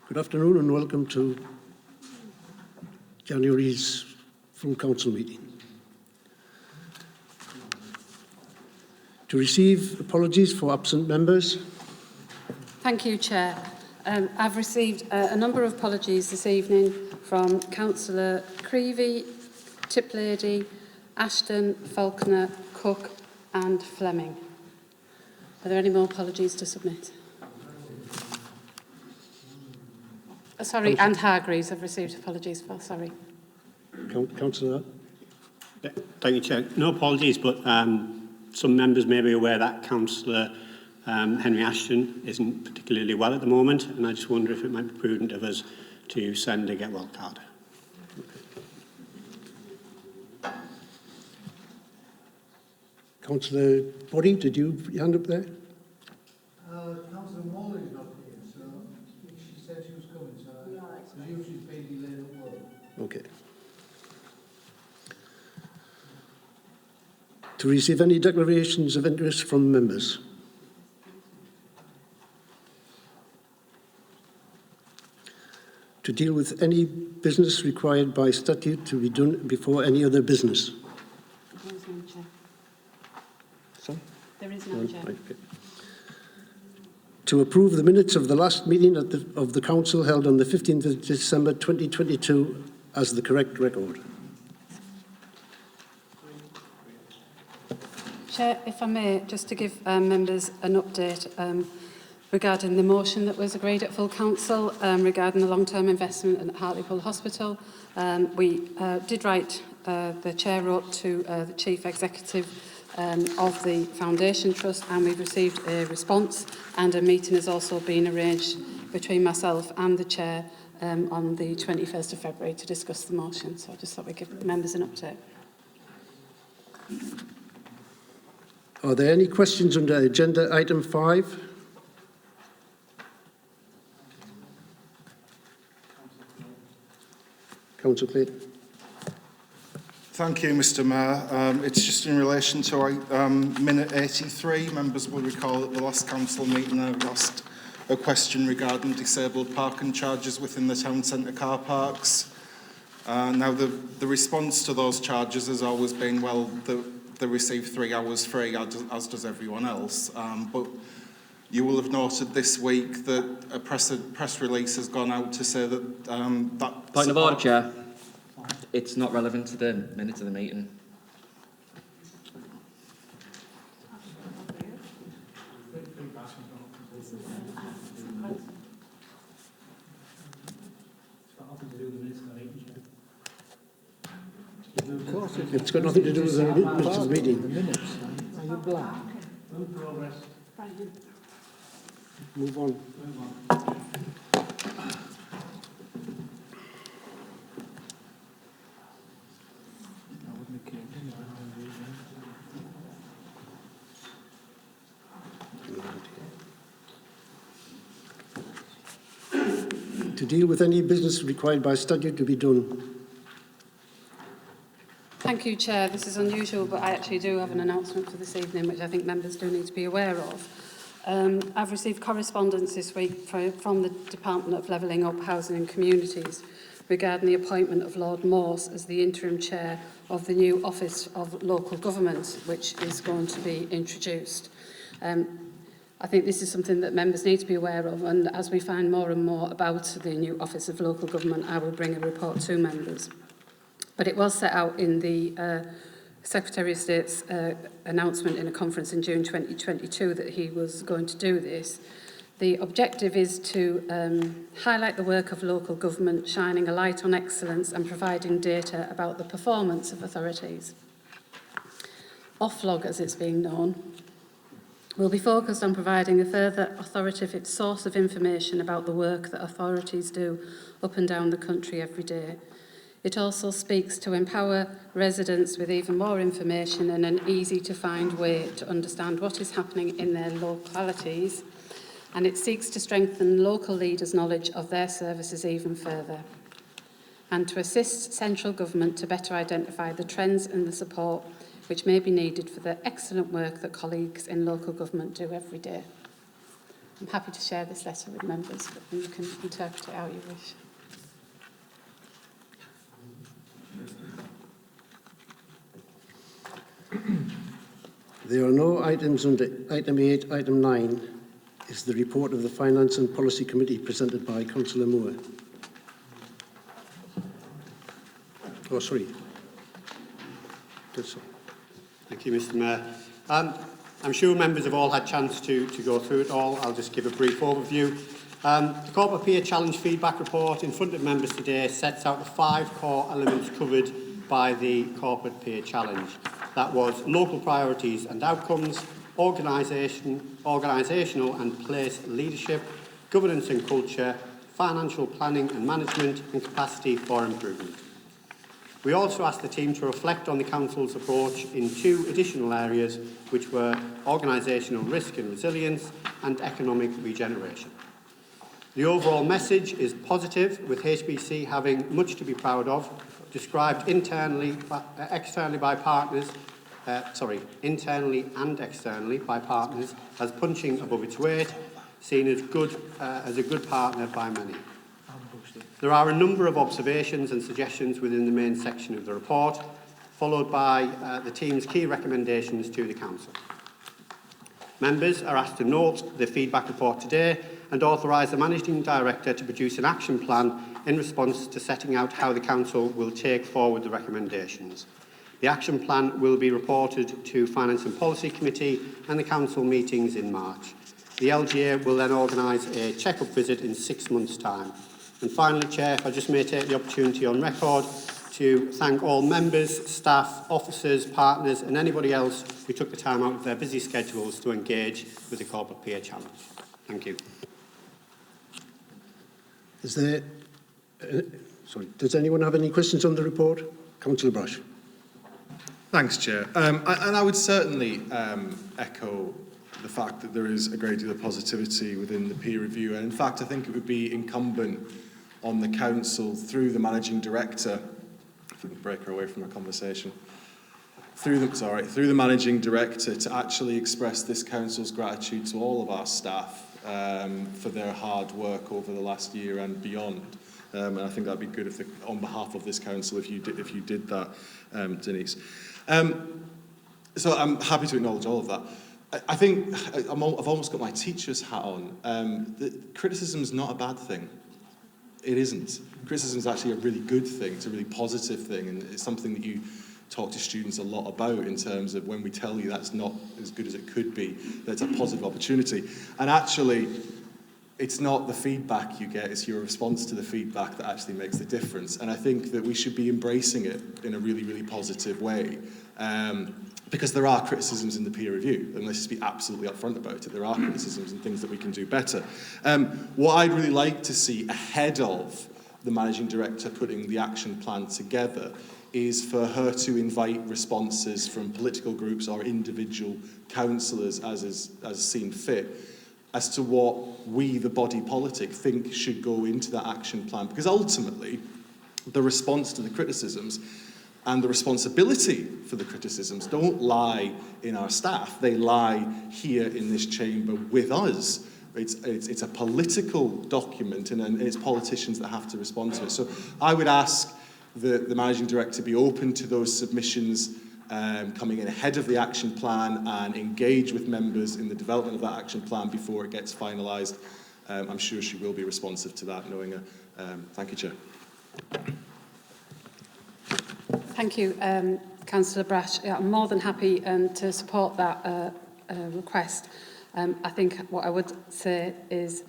Good afternoon and welcome to January's full council meeting. To receive apologies for absent members. Thank you, Chair. I've received a number of apologies this evening from Councillor Creevy, Tiplady, Ashton, Faulkner, Cook and Fleming. Are there any more apologies to submit? Sorry, and Hargreaves I've received apologies for, sorry. Councillor? Yeah, thank you, Chair. No apologies, but some members may be aware that Councillor Henry Ashton isn't particularly well at the moment, and I just wonder if it might be prudent of us to send a get well card. Councillor Boddy, did you hand up there? Councillor Morley is not here, so she said she was coming, so I presume she's been delayed at work. Okay. To receive any declarations of interest from members. To deal with any business required by statute to be done before any other business. There is none, Chair. Sorry? There is none, Chair. Right, okay. To approve the minutes of the last meeting of the Council held on the 15th of December 2022 as the correct record. Chair, if I may, just to give members an update regarding the motion that was agreed at full council regarding the long-term investment at Hartlepool Hospital. We did write, the Chair wrote to the Chief Executive of the Foundation Trust, and we've received a response, and a meeting has also been arranged between myself and the Chair on the 21st of February to discuss the motion. So I just thought we'd give members an update. Are there any questions under agenda item 5? Councillor Clayton. Thank you, Mr Mayor. It's just in relation to minute 83. Members will recall at the last council meeting I asked a question regarding disabled parking charges within the town centre car parks. Now, the response to those charges has always been, well, they receive 3 hours free, as does everyone else. But you will have noted this week that a press release has gone out to say that that... Point of order, Chair. It's not relevant to the minutes of the meeting. Of course, it's got nothing to do with the minutes of the meeting. The minutes, are you black? Move on. To deal with any business required by statute to be done. Thank you, Chair. This is unusual, but I actually do have an announcement for this evening, which I think members do need to be aware of. I've received correspondence this week from the Department of Levelling Up, Housing and Communities regarding the appointment of Lord Morse as the interim chair of the new Office of Local Government, which is going to be introduced. I think this is something that members need to be aware of, and as we find more and more about the new Office of Local Government, I will bring a report to members. But it was set out in the Secretary of State's announcement in a conference in June 2022 that he was going to do this. The objective is to highlight the work of local government, shining a light on excellence and providing data about the performance of authorities. Oflog, as it's being known, will be focused on providing a further authoritative source of information about the work that authorities do up and down the country every day. It also speaks to empower residents with even more information and an easy-to-find way to understand what is happening in their localities, and it seeks to strengthen local leaders' knowledge of their services even further, and to assist central government to better identify the trends and the support which may be needed for the excellent work that colleagues in local government do every day. I'm happy to share this letter with members, but you can interpret it how you wish. There are no items under item 8. Item 9 is the report of the Finance and Policy Committee presented by Councillor Moore. Oh, sorry. Thank you, Mr Mayor. I'm sure members have all had a chance to go through it all. I'll just give a brief overview. The Corporate Peer Challenge Feedback Report in front of members today sets out the 5 core elements covered by the Corporate Peer Challenge. That was local priorities and outcomes, organisational and place leadership, governance and culture, financial planning and management, and capacity for improvement. We also asked the team to reflect on the Council's approach in 2 additional areas, which were organisational risk and resilience and economic regeneration. The overall message is positive, with HBC having much to be proud of, described internally and externally by partners as punching above its weight, seen as a good partner by many. There are a number of observations and suggestions within the main section of the report, followed by the team's key recommendations to the Council. Members are asked to note the feedback report today and authorise the Managing Director to produce an action plan in response to setting out how the Council will take forward the recommendations. The action plan will be reported to Finance and Policy Committee and the Council meetings in March. The LGA will then organise a check-up visit in 6 months' time. And finally, Chair, if I just may take the opportunity on record to thank all members, staff, officers, partners and anybody else who took the time out of their busy schedules to engage with the Corporate Peer Challenge. Thank you. Does anyone have any questions on the report? Councillor Brush. Thanks, Chair. And I would certainly echo the fact that there is a great deal of positivity within the peer review. And in fact, I think it would be incumbent on the Council through the Managing Director, if we can break her away from our conversation, through the Managing Director to actually express this Council's gratitude to all of our staff for their hard work over the last year and beyond. And I think that'd be good if, on behalf of this Council, if you did that, Denise. So I'm happy to acknowledge all of that. I think I've almost got my teacher's hat on. Criticism is not a bad thing. It isn't. Criticism is actually a really good thing. It's a really positive thing, and it's something that you talk to students a lot about in terms of when we tell you that's not as good as it could be, that's a positive opportunity. And actually, it's not the feedback you get, it's your response to the feedback that actually makes the difference. And I think that we should be embracing it in a really, really positive way. Because there are criticisms in the peer review, and let's just be absolutely upfront about it. There are criticisms and things that we can do better. What I'd really like to see ahead of the Managing Director putting the action plan together is for her to invite responses from political groups or individual councillors as seen fit, as to what we, the body politic, think should go into that action plan. Because ultimately, the response to the criticisms and the responsibility for the criticisms don't lie in our staff. They lie here in this chamber with us. It's a political document, and it's politicians that have to respond to it. So I would ask the Managing Director to be open to those submissions coming in ahead of the action plan and engage with members in the development of that action plan before it gets finalised. I'm sure she will be responsive to that, knowing her. Thank you, Chair. Thank you, Councillor Brash. Yeah, I'm more than happy to support that request. I think what I would say is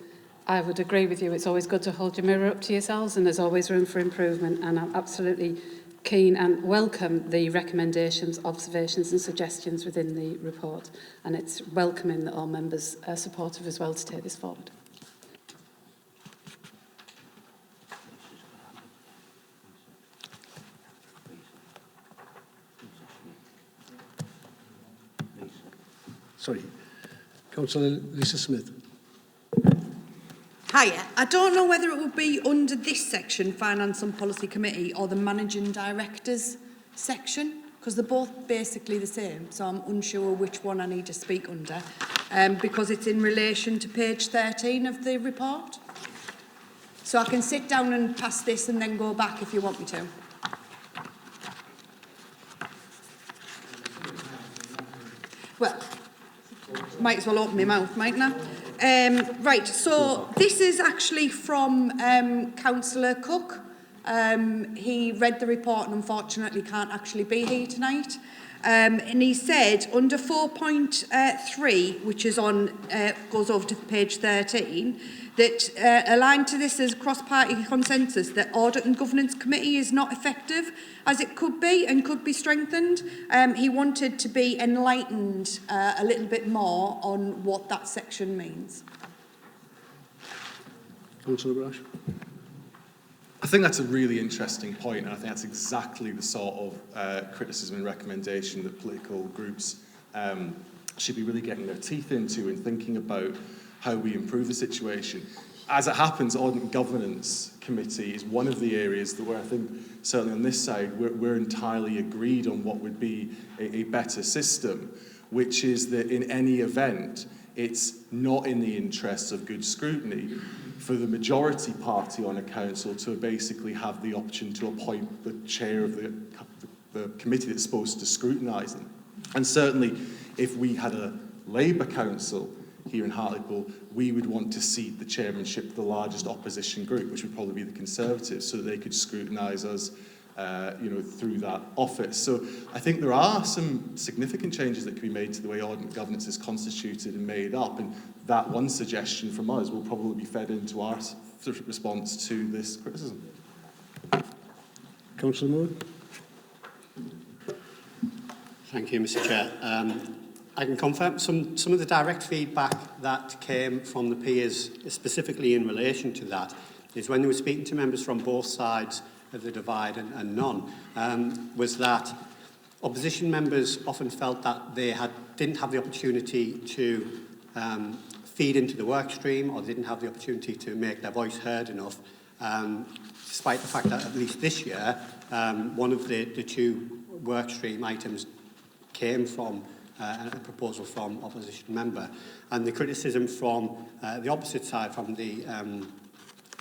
I would agree with you. It's always good to hold your mirror up to yourselves, and there's always room for improvement. And I'm absolutely keen and welcome the recommendations, observations and suggestions within the report. And it's welcoming that all members are supportive as well to take this forward. Sorry. Councillor Lisa Smith. Hiya. I don't know whether it would be under this section, Finance and Policy Committee, or the Managing Director's section, because they're both basically the same, so I'm unsure which one I need to speak under. because it's in relation to page 13 of the report. So I can sit down and pass this and then go back if you want me to. Well, might as well open my mouth, mightn't I? Right, so this is actually from Councillor Cook. He read the report and unfortunately can't actually be here tonight. And he said under 4.3, which is on, goes over to page 13, that aligned to this as cross-party consensus that Audit and Governance Committee is not effective as it could be and could be strengthened. He wanted to be enlightened a little bit more on what that section means. Councillor Brash. I think that's a really interesting point, and I think that's exactly the sort of criticism and recommendation that political groups should be really getting their teeth into and thinking about how we improve the situation. As it happens, Audit and Governance Committee is one of the areas that where I think, certainly on this side, we're entirely agreed on what would be a better system, which is that in any event, it's not in the interests of good scrutiny for the majority party on a council to basically have the option to appoint the chair of the committee that's supposed to scrutinise them. And certainly, if we had a Labour council here in Hartlepool, we would want to cede the chairmanship to the largest opposition group, which would probably be the Conservatives, so that they could scrutinise us through that office. So I think there are some significant changes that can be made to the way Audit Governance is constituted and made up, and that one suggestion from us will probably be fed into our response to this criticism. Councillor Moore. Thank you, Mr. Chair. I can confirm some of the direct feedback that came from the peers, specifically in relation to that, is when they were speaking to members from both sides of the divide and none, was that opposition members often felt that they didn't have the opportunity to feed into the work stream, or didn't have the opportunity to make their voice heard enough, despite the fact that at least this year, one of the two work stream items came from a proposal from opposition member. And the criticism from the opposite side, from the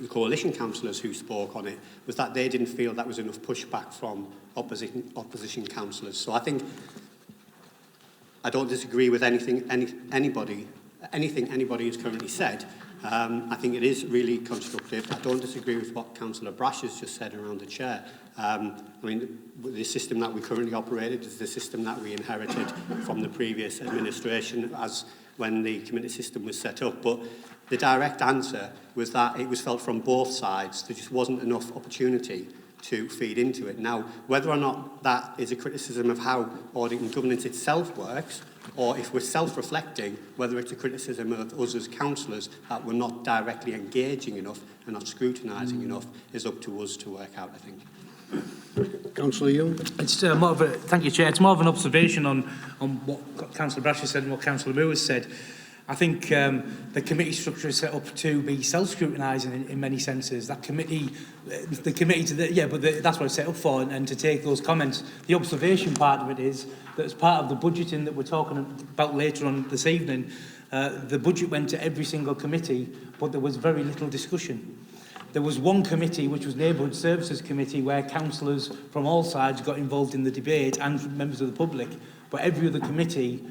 coalition councillors who spoke on it, was that they didn't feel that was enough pushback from opposition councillors. So I think I don't disagree with anything anybody has currently said. I think it is really constructive. I don't disagree with what Councillor Brash has just said around the chair. I mean, the system that we currently operated is the system that we inherited from the previous administration as when the committee system was set up. But the direct answer was that it was felt from both sides there just wasn't enough opportunity to feed into it. Now, whether or not that is a criticism of how Audit and Governance itself works, or if we're self-reflecting, whether it's a criticism of us as councillors that we're not directly engaging enough and not scrutinising enough, is up to us to work out, I think. Councillor Young. It's more of a, thank you, Chair. It's more of an observation on what Councillor Brash has said and what Councillor Moore has said. I think the committee structure is set up to be self-scrutinising in many senses. That committee, that's what it's set up for, and to take those comments. The observation part of it is that as part of the budgeting that we're talking about later on this evening, the budget went to every single committee, but there was very little discussion. There was one committee, which was Neighbourhood Services Committee, where councillors from all sides got involved in the debate and members of the public, but every other committee,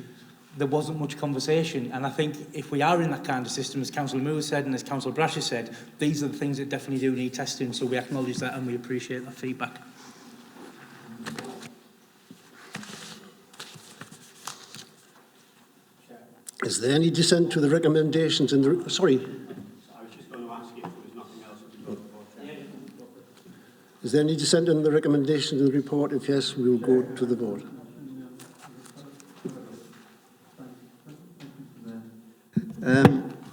there wasn't much conversation. And I think if we are in that kind of system, as Councillor Moore said and as Councillor Brash has said, these are the things that definitely do need testing, so we acknowledge that and we appreciate that feedback. Is there any dissent to the recommendations in the... Sorry. I was just going to ask you if there was nothing else that we vote for. Is there any dissent in the recommendations in the report? If yes, we will go to the vote.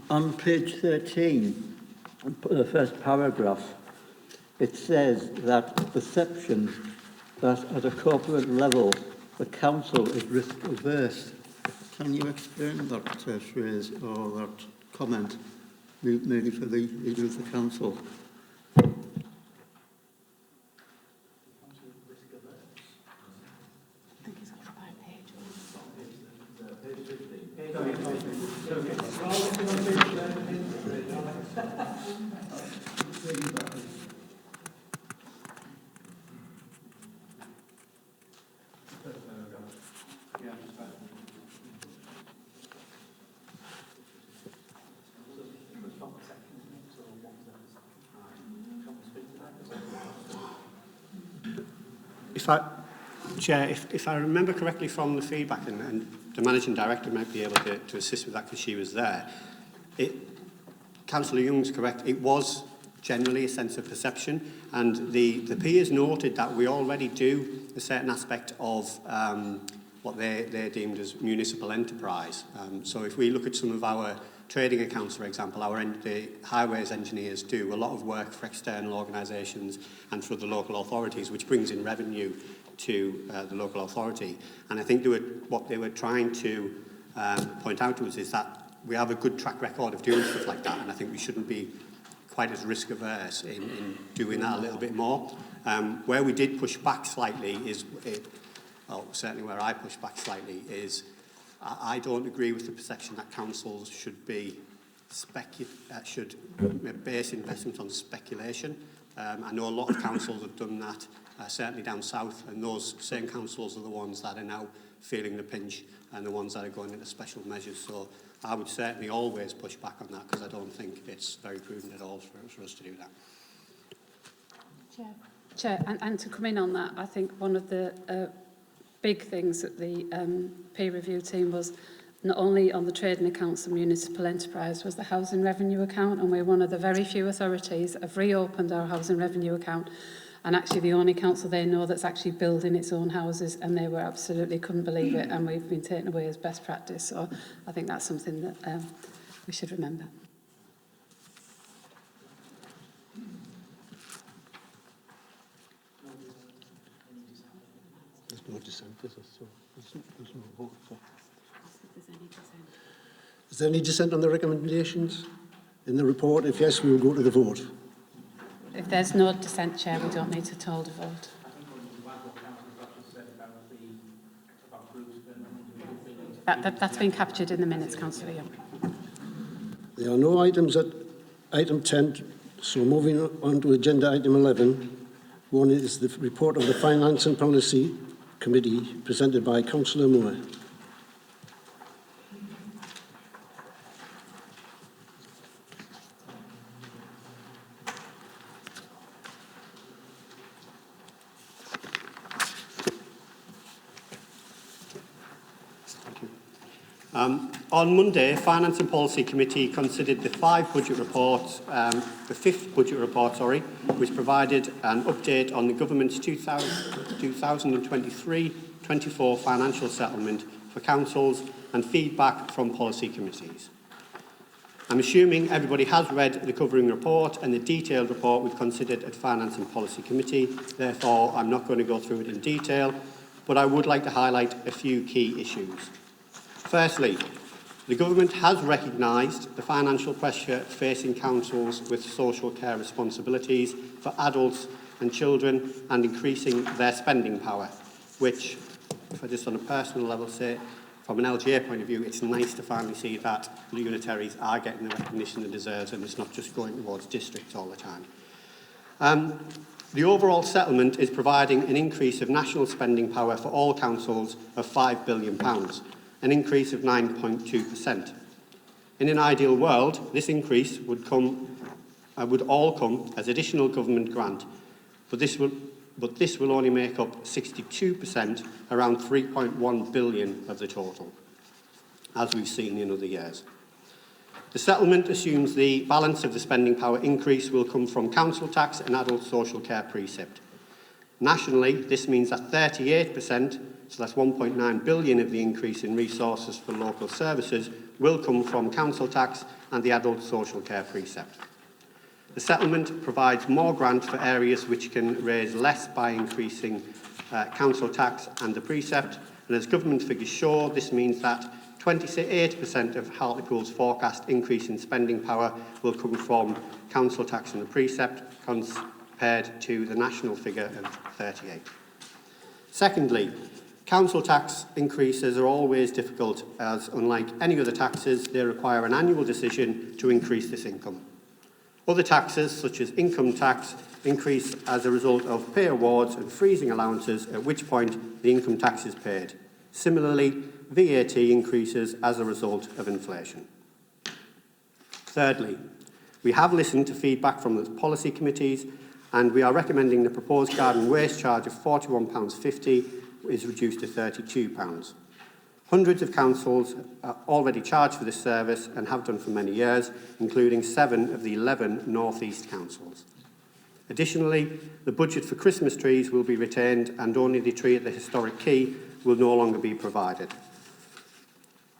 On page 13, the first paragraph, it says that the perception that at a corporate level the council is risk averse. Can you explain that phrase or that comment, maybe for the leader of the council? Chair, if I remember correctly from the feedback, and the Managing Director might be able to assist with that because she was there, Councillor Young's correct, it was generally a sense of perception, and the peers noted that we already do a certain aspect of what they're deemed as municipal enterprise. So if we look at some of our trading accounts, for example, the highways engineers do a lot of work for external organisations and for the local authorities, which brings in revenue to the local authority. And I think what they were trying to point out to us is that we have a good track record of doing stuff like that, and I think we shouldn't be quite as risk averse in doing that a little bit more. Where we did push back slightly certainly where I push back slightly is I don't agree with the perception that councils should base investment on speculation. I know a lot of councils have done that, certainly down south, and those same councils are the ones that are now feeling the pinch and the ones that are going into special measures. So I would certainly always push back on that because I don't think it's very prudent at all for us to do that. Chair, and to come in on that, I think one of the big things that the peer review team was not only on the trading accounts and municipal enterprise was the housing revenue account, and we're one of the very few authorities that have reopened our housing revenue account, and actually the only council they know that's actually building its own houses, and they were absolutely couldn't believe it, and we've been taken away as best practice. So I think that's something that we should remember. There's no dissent, is there? So there's no vote for. Is there any dissent on the recommendations in the report? If yes, we will go to the vote. If there's no dissent, Chair, we don't need to hold a vote. That's been captured in the minutes, Councillor Young. There are no items at item 10, so moving on to agenda item 11. One is the report of the Finance and Policy Committee presented by Councillor Moore. On Monday, Finance and Policy Committee considered the fifth budget report, which provided an update on the Government's 2023-24 financial settlement for councils and feedback from policy committees. I'm assuming everybody has read the covering report and the detailed report we've considered at Finance and Policy Committee. Therefore, I'm not going to go through it in detail, but I would like to highlight a few key issues. Firstly, the Government has recognised the financial pressure facing councils with social care responsibilities for adults and children and increasing their spending power, which, if I just on a personal level say, from an LGA point of view, it's nice to finally see that unitaries are getting the recognition they deserve and it's not just going towards districts all the time. The overall settlement is providing an increase of national spending power for all councils of £5 billion. An increase of 9.2%. In an ideal world, this increase would all come as additional government grant, but this will only make up 62%, around 3.1 billion of the total, as we've seen in other years. The settlement assumes the balance of the spending power increase will come from council tax and adult social care precept. Nationally, this means that 38%, so that's 1.9 billion of the increase in resources for local services, will come from council tax and the adult social care precept. The settlement provides more grant for areas which can raise less by increasing council tax and the precept, and as government figures show, this means that 28% of Hartlepool's forecast increase in spending power will come from council tax and the precept, compared to the national figure of 38%. Secondly, council tax increases are always difficult as, unlike any other taxes, they require an annual decision to increase this income. Other taxes, such as income tax, increase as a result of pay awards and freezing allowances, at which point the income tax is paid. Similarly, VAT increases as a result of inflation. Thirdly, we have listened to feedback from the policy committees and we are recommending the proposed garden waste charge of £41.50 is reduced to £32. Hundreds of councils are already charged for this service and have done for many years, including 7 of the 11 North East councils. Additionally, the budget for Christmas trees will be retained and only the tree at the historic quay will no longer be provided.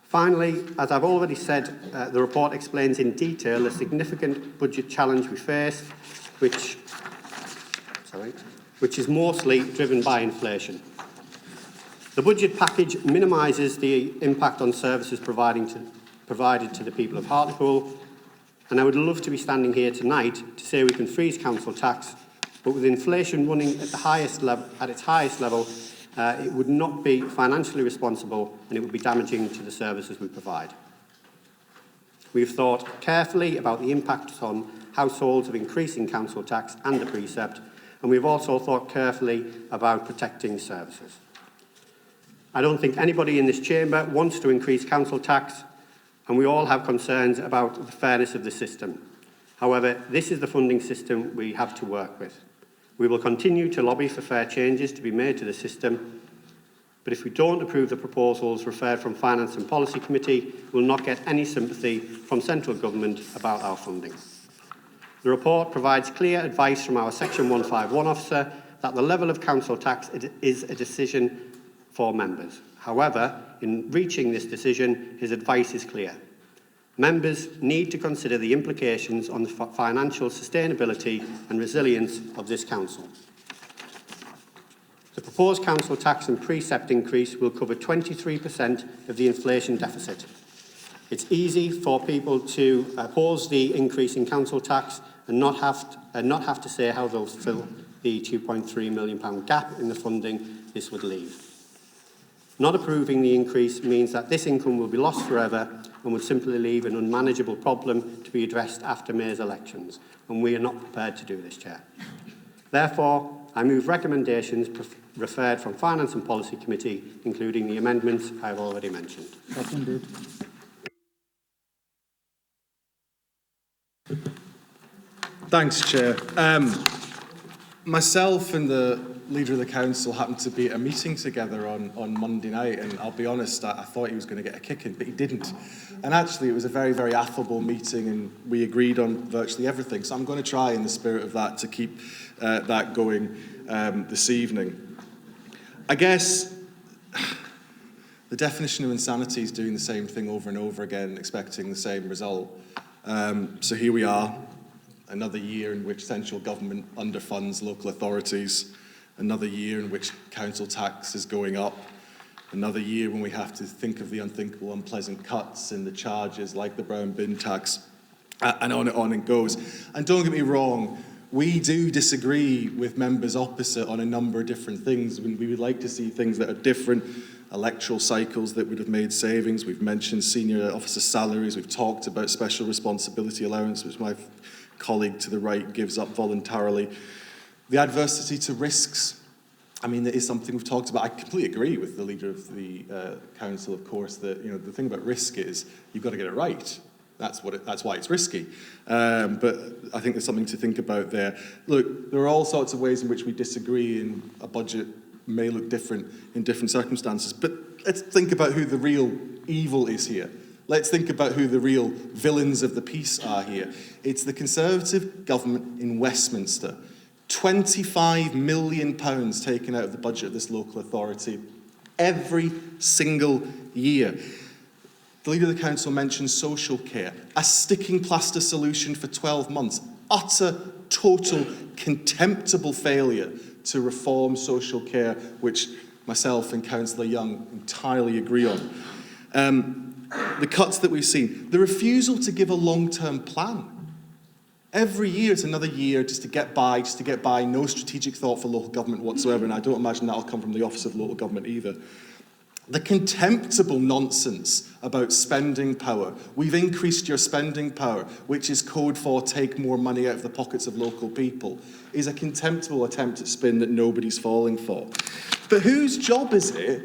Finally, as I've already said, the report explains in detail the significant budget challenge we face, which is mostly driven by inflation. The budget package minimises the impact on services provided to the people of Hartlepool, and I would love to be standing here tonight to say we can freeze council tax, but with inflation running at its highest level, it would not be financially responsible and it would be damaging to the services we provide. We've thought carefully about the impact on households of increasing council tax and the precept, and we've also thought carefully about protecting services. I don't think anybody in this chamber wants to increase council tax, and we all have concerns about the fairness of the system. However, this is the funding system we have to work with. We will continue to lobby for fair changes to be made to the system, but if we don't approve the proposals referred from Finance and Policy Committee, we'll not get any sympathy from central government about our funding. The report provides clear advice from our Section 151 officer that the level of council tax is a decision for members. However, in reaching this decision, his advice is clear. Members need to consider the implications on the financial sustainability and resilience of this council. The proposed council tax and precept increase will cover 23% of the inflation deficit. It's easy for people to oppose the increase in council tax and not have to say how they'll fill the £2.3 million gap in the funding this would leave. Not approving the increase means that this income will be lost forever and would simply leave an unmanageable problem to be addressed after May's elections, and we are not prepared to do this, Chair. Therefore, I move recommendations referred from Finance and Policy Committee, including the amendments I have already mentioned. Seconded. Thanks, Chair. Myself and the Leader of the Council happened to be at a meeting together on Monday night, and I'll be honest, I thought he was going to get a kicking, but he didn't. And actually, it was a very, very affable meeting, and we agreed on virtually everything. So I'm going to try, in the spirit of that, to keep that going this evening. I guess the definition of insanity is doing the same thing over and over again, expecting the same result. So here we are, another year in which central government underfunds local authorities, another year in which council tax is going up, another year when we have to think of the unthinkable, unpleasant cuts in the charges like the brown bin tax, and on it goes. And don't get me wrong, we do disagree with members opposite on a number of different things. We would like to see things that are different, electoral cycles that would have made savings. We've mentioned senior officer salaries. We've talked about special responsibility allowance, which my colleague to the right gives up voluntarily. The adversity to risks, I mean, that is something we've talked about. I completely agree with the Leader of the Council, of course, that the thing about risk is you've got to get it right. That's why it's risky. But I think there's something to think about there. Look, there are all sorts of ways in which we disagree, and a budget may look different in different circumstances. But let's think about who the real evil is here. Let's think about who the real villains of the piece are here. It's the Conservative government in Westminster. £25 million taken out of the budget of this local authority every single year. The Leader of the Council mentioned social care, a sticking plaster solution for 12 months, utter, total, contemptible failure to reform social care, which myself and Councillor Young entirely agree on. The cuts that we've seen, the refusal to give a long-term plan. Every year, it's another year just to get by, no strategic thought for local government whatsoever, and I don't imagine that'll come from the Office of Local Government either. The contemptible nonsense about spending power. We've increased your spending power, which is code for take more money out of the pockets of local people, is a contemptible attempt at spin that nobody's falling for. But whose job is it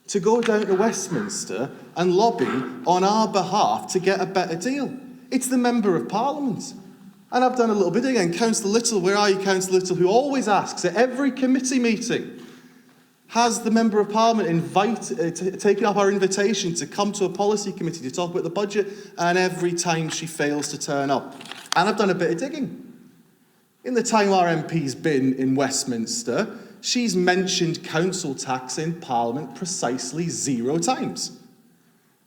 to go down to Westminster and lobby on our behalf to get a better deal? It's the Member of Parliament. And I've done a little bit again. Councillor Little, where are you, Councillor Little, who always asks at every committee meeting, has the Member of Parliament taken up our invitation to come to a policy committee to talk about the budget? And every time she fails to turn up. And I've done a bit of digging. In the time our MP's been in Westminster, she's mentioned council tax in Parliament precisely 0 times.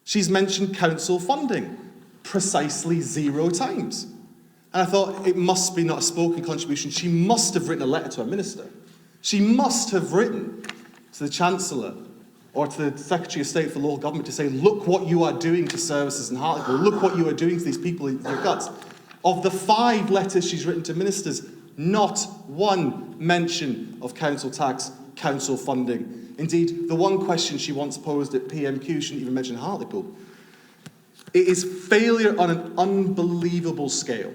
She's mentioned council funding precisely 0 times. And I thought, it must be not a spoken contribution. She must have written a letter to a minister. She must have written to the Chancellor or to the Secretary of State for Local Government to say, look what you are doing to services in Hartlepool, look what you are doing to these people in their guts. Of the 5 letters she's written to ministers, not one mention of council tax, council funding. Indeed, the one question she once posed at PMQ shouldn't even mention Hartlepool. It is failure on an unbelievable scale.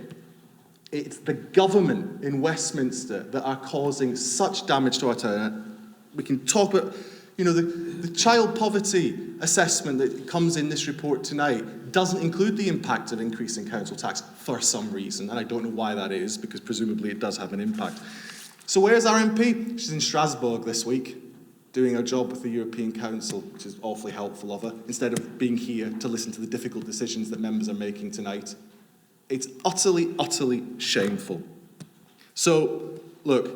It's the government in Westminster that are causing such damage to our town. We can talk about, the child poverty assessment that comes in this report tonight doesn't include the impact of increasing council tax for some reason, and I don't know why that is, because presumably it does have an impact. So where's our MP? She's in Strasbourg this week, doing her job with the European Council, which is awfully helpful of her, instead of being here to listen to the difficult decisions that members are making tonight. It's utterly, utterly shameful. So, look,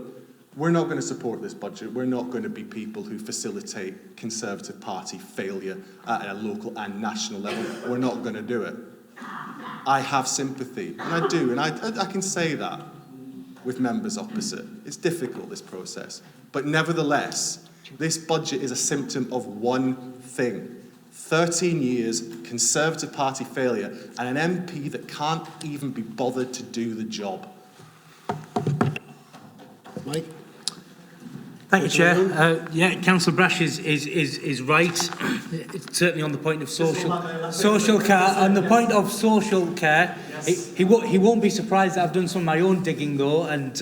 we're not going to support this budget. We're not going to be people who facilitate Conservative Party failure at a local and national level. We're not going to do it. I have sympathy, and I do, and I can say that with members opposite. It's difficult, this process. But nevertheless, this budget is a symptom of one thing. 13 years, Conservative Party failure, and an MP that can't even be bothered to do the job. Mike? Thank you, Chair. Councillor Brash is right. It's certainly on the point of social care. On the point of social care, yes. He won't be surprised that I've done some of my own digging though. And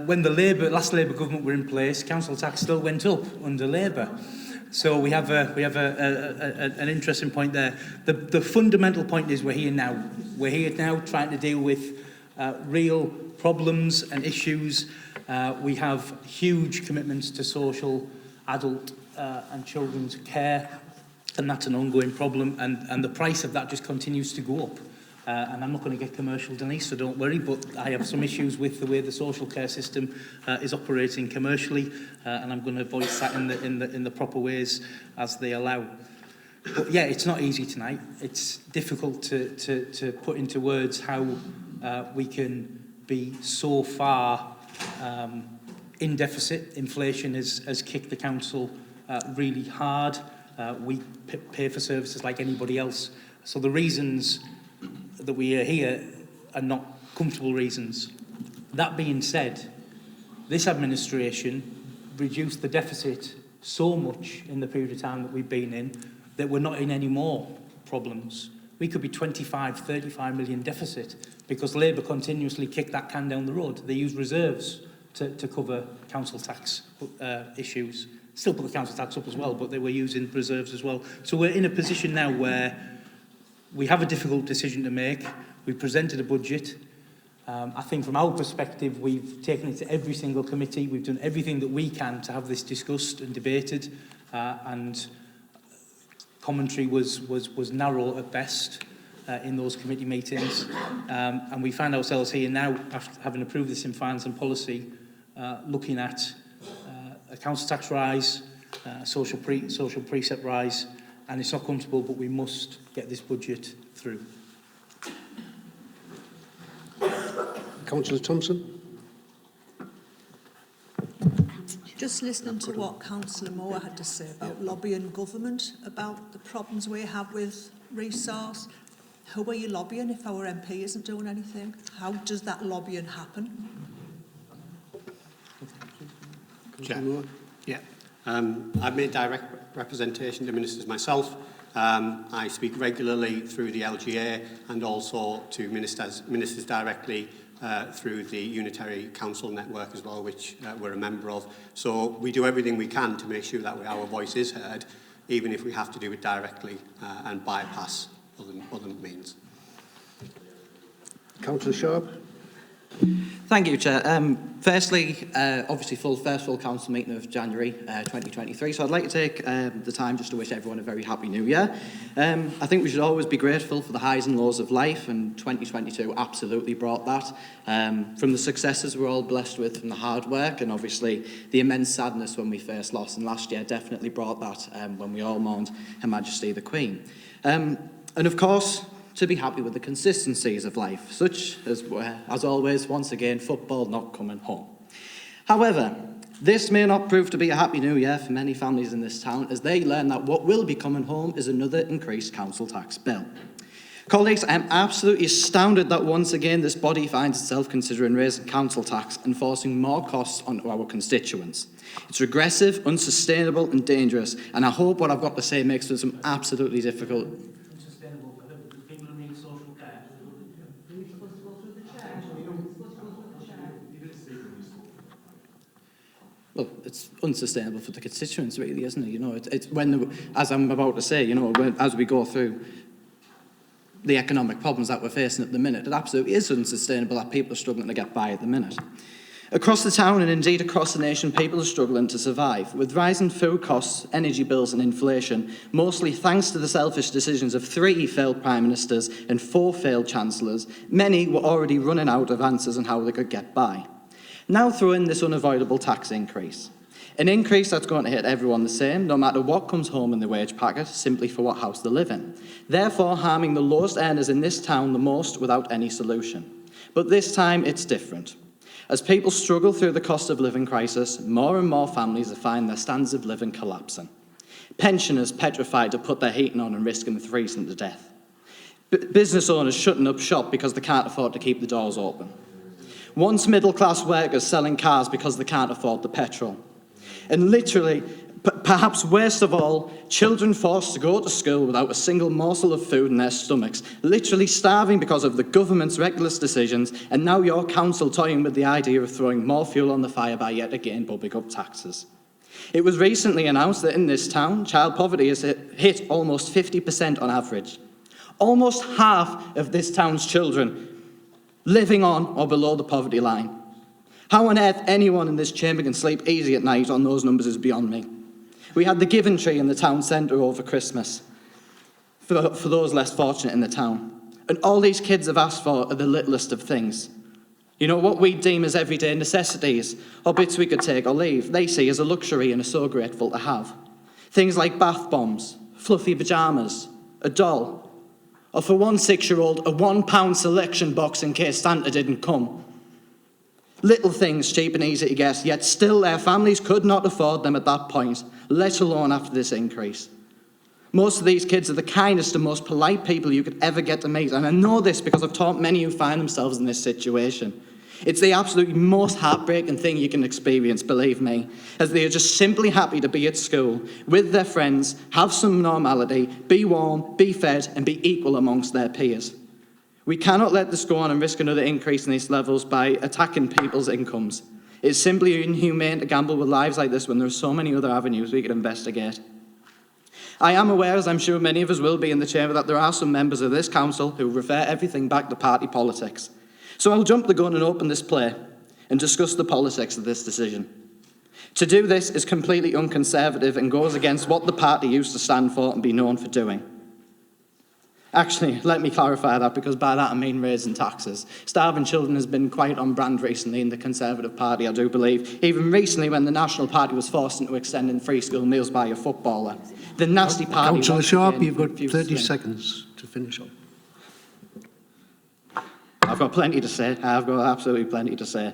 when the last Labour government were in place, council tax still went up under Labour. So we have an interesting point there. The fundamental point is we're here now. We're here now trying to deal with real problems and issues. We have huge commitments to social, adult and children's care, and that's an ongoing problem, and the price of that just continues to go up. And I'm not going to get commercial, Denise, so don't worry, but I have some issues with the way the social care system is operating commercially, and I'm going to voice that in the proper ways as they allow. But yeah, it's not easy tonight. It's difficult to put into words how we can be so far in deficit. Inflation has kicked the council really hard. We pay for services like anybody else. So the reasons that we are here are not comfortable reasons. That being said, this administration reduced the deficit so much in the period of time that we've been in that we're not in any more problems. We could be 25, 35 million deficit because Labour continuously kicked that can down the road. They use reserves to cover council tax issues. Still put the council tax up as well, but they were using reserves as well. So we're in a position now where we have a difficult decision to make. We've presented a budget. I think from our perspective, we've taken it to every single committee. We've done everything that we can to have this discussed and debated, and commentary was narrow at best in those committee meetings. And we find ourselves here now, after having approved this in Finance and Policy, looking at a council tax rise, social precept rise, and it's not comfortable, but we must get this budget through. Councillor Thompson? Just listening to what Councillor Moore had to say about lobbying government, about the problems we have with resource. Who are you lobbying if our MP isn't doing anything? How does that lobbying happen? Yeah. I've made direct representation to ministers myself. I speak regularly through the LGA and also to ministers directly through the Unitary Council Network as well, which we're a member of. So we do everything we can to make sure that our voice is heard, even if we have to do it directly and bypass other means. Councillor Sharp. Thank you, Chair. Firstly, obviously first full council meeting of January 2023, so I'd like to take the time just to wish everyone a very happy new year. I think we should always be grateful for the highs and lows of life, and 2022 absolutely brought that. From the successes we're all blessed with, from the hard work, and obviously the immense sadness when we first lost, and last year definitely brought that when we all mourned Her Majesty the Queen. And of course, to be happy with the consistencies of life, such as always, once again, football not coming home. However, this may not prove to be a happy new year for many families in this town, as they learn that what will be coming home is another increased council tax bill. Colleagues, I am absolutely astounded that once again this body finds itself considering raising council tax and forcing more costs onto our constituents. It's regressive, unsustainable and dangerous, and I hope what I've got to say makes for some absolutely difficult... Well, it's unsustainable for the constituents, really, isn't it? You know, it's when, as I'm about to say, you know, as we go through the economic problems that we're facing at the minute, it absolutely is unsustainable that people are struggling to get by at the minute. Across the town and indeed across the nation, people are struggling to survive. With rising food costs, energy bills and inflation, mostly thanks to the selfish decisions of 3 failed prime ministers and 4 failed chancellors, many were already running out of answers on how they could get by. Now throw in this unavoidable tax increase. An increase that's going to hit everyone the same, no matter what comes home in the wage packet, simply for what house they live in. Therefore, harming the lowest earners in this town the most without any solution. But this time, it's different. As people struggle through the cost of living crisis, more and more families are finding their standards of living collapsing. Pensioners petrified to put their heating on and risking freezing to death. Business owners shutting up shop because they can't afford to keep the doors open. Once middle-class workers selling cars because they can't afford the petrol. And literally, perhaps worst of all, children forced to go to school without a single morsel of food in their stomachs, literally starving because of the government's reckless decisions, and now your council toying with the idea of throwing more fuel on the fire by yet again bumping up taxes. It was recently announced that in this town, child poverty has hit almost 50% on average. Almost half of this town's children living on or below the poverty line. How on earth anyone in this chamber can sleep easy at night on those numbers is beyond me. We had the Giving Tree in the town centre over Christmas for those less fortunate in the town. And all these kids have asked for are the littlest of things. You know, what we deem as everyday necessities, or bits we could take or leave, they see as a luxury and are so grateful to have. Things like bath bombs, fluffy pyjamas, a doll, or for one 6-year-old, a £1 selection box in case Santa didn't come. Little things cheap and easy to get, yet still their families could not afford them at that point, let alone after this increase. Most of these kids are the kindest and most polite people you could ever get to meet, and I know this because I've taught many who find themselves in this situation. It's the absolutely most heartbreaking thing you can experience, believe me, as they are just simply happy to be at school, with their friends, have some normality, be warm, be fed, and be equal amongst their peers. We cannot let this go on and risk another increase in these levels by attacking people's incomes. It's simply inhumane to gamble with lives like this when there are so many other avenues we could investigate. I am aware, as I'm sure many of us will be in the chamber, that there are some members of this council who refer everything back to party politics. So I'll jump the gun and open this play and discuss the politics of this decision. To do this is completely unconservative and goes against what the party used to stand for and be known for doing. Actually, let me clarify that, because by that I mean raising taxes. Starving children has been quite on brand recently in the Conservative Party, I do believe. Even recently when the National Party was forced into extending free school meals by a footballer. The nasty party... Councillor Sharp, you've got 30 seconds to finish up. I've got plenty to say. I've got absolutely plenty to say.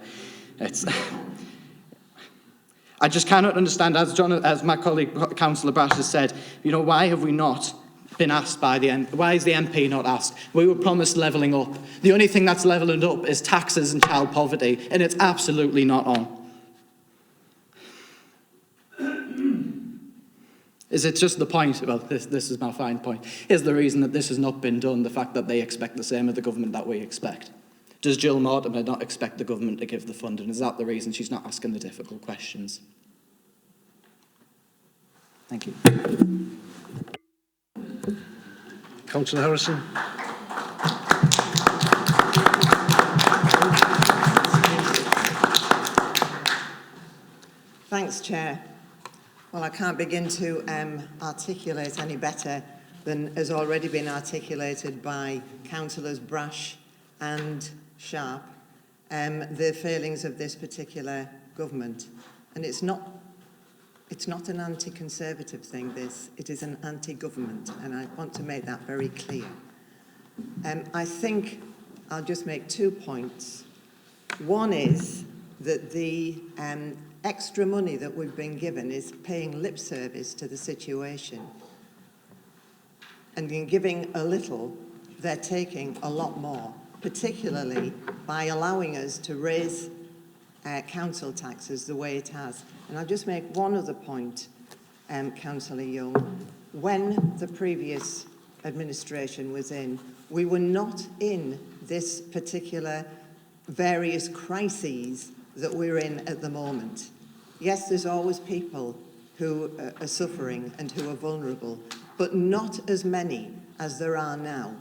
I just cannot understand, as my colleague Councillor Brash has said, you know, why have we not been asked by the MP? Why is the MP not asked? We were promised levelling up. The only thing that's levelling up is taxes and child poverty, and it's absolutely not on. Is it just the point, well, this is my fine point, is the reason that this has not been done the fact that they expect the same of the government that we expect? Does Jill Mortimer not expect the government to give the funding? Is that the reason she's not asking the difficult questions? Thank you. Councillor Harrison. Thanks, Chair. Well, I can't begin to articulate any better than has already been articulated by Councillors Brash and Sharp, the failings of this particular government. And it's not an anti-Conservative thing, this. It is an anti-government, and I want to make that very clear. I think I'll just make 2 points. One is that the extra money that we've been given is paying lip service to the situation. And in giving a little, they're taking a lot more, particularly by allowing us to raise council taxes the way it has. And I'll just make one other point, Councillor Young. When the previous administration was in, we were not in this particular various crises that we're in at the moment. Yes, there's always people who are suffering and who are vulnerable, but not as many as there are now.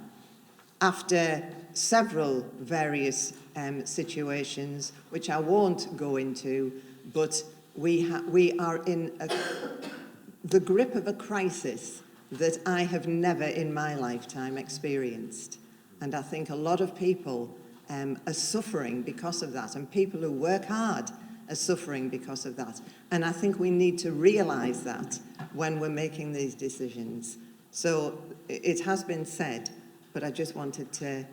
After several various situations, which I won't go into, but we are in the grip of a crisis that I have never in my lifetime experienced. And I think a lot of people are suffering because of that, and people who work hard are suffering because of that. And I think we need to realise that when we're making these decisions. So it has been said, but I just wanted to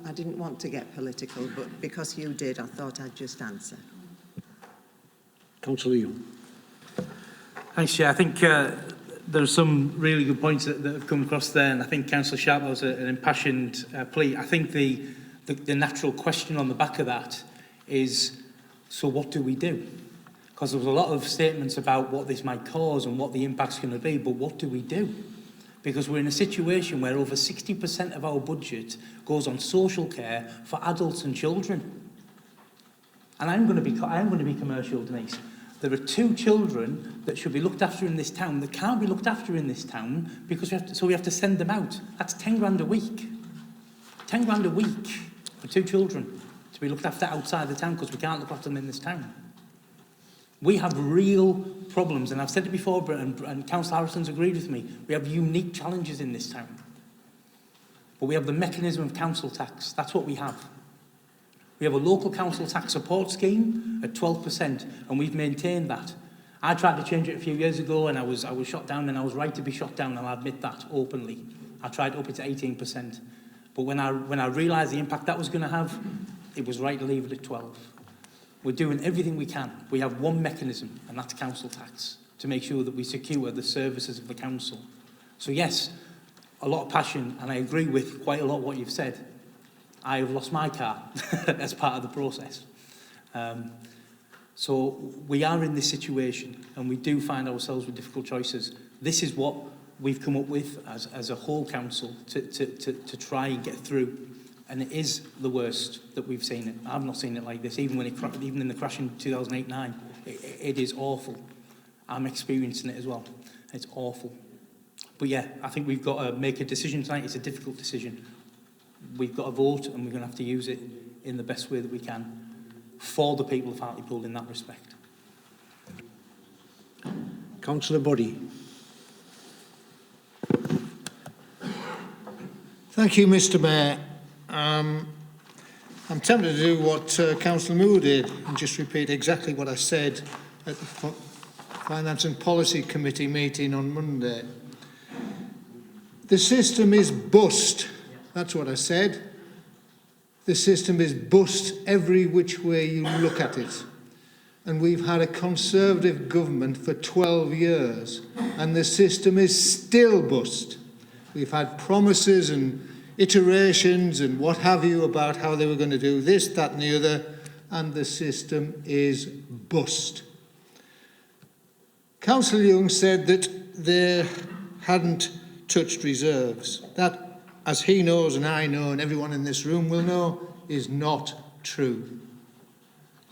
I didn't want to get political, but because you did, I thought I'd just answer. Councillor Young. Thanks, Chair. I think there are some really good points that have come across there, and I think Councillor Sharp was an impassioned plea. I think the natural question on the back of that is, so what do we do? Because there was a lot of statements about what this might cause and what the impact's going to be, but what do we do? Because we're in a situation where over 60% of our budget goes on social care for adults and children. And I'm going to be commercial, Denise. There are 2 children that should be looked after in this town that can't be looked after in this town because we have to send them out. That's 10 grand a week. 10 grand a week for 2 children to be looked after outside the town because we can't look after them in this town. We have real problems, and I've said it before, and Councillor Harrison's agreed with me. We have unique challenges in this town. But we have the mechanism of council tax. That's what we have. We have a local council tax support scheme at 12%, and we've maintained that. I tried to change it a few years ago, and I was shot down, and I was right to be shot down, and I'll admit that openly. I tried to up it to 18%. But when I realised the impact that was going to have, it was right to leave it at 12%. We're doing everything we can. We have one mechanism, and that's council tax, to make sure that we secure the services of the council. So yes, a lot of passion, and I agree with quite a lot of what you've said. I have lost my car as part of the process. So we are in this situation, and we do find ourselves with difficult choices. This is what we've come up with as a whole council to try and get through. And it is the worst that we've seen it. I've not seen it like this, even in the crash in 2008-9. It is awful. I'm experiencing it as well. It's awful. But yeah, I think we've got to make a decision tonight. It's a difficult decision. We've got to vote, and we're going to have to use it in the best way that we can for the people of Hartlepool in that respect. Councillor Boddy. Thank you, Mr. Mayor. I'm tempted to do what Councillor Moore did and just repeat exactly what I said at the Finance and Policy Committee meeting on Monday. The system is bust. That's what I said. The system is bust every which way you look at it. And we've had a Conservative government for 12 years, and the system is still bust. We've had promises and iterations and what have you about how they were going to do this, that and the other, and the system is bust. Councillor Young said that they hadn't touched reserves. That, as he knows and I know and everyone in this room will know, is not true.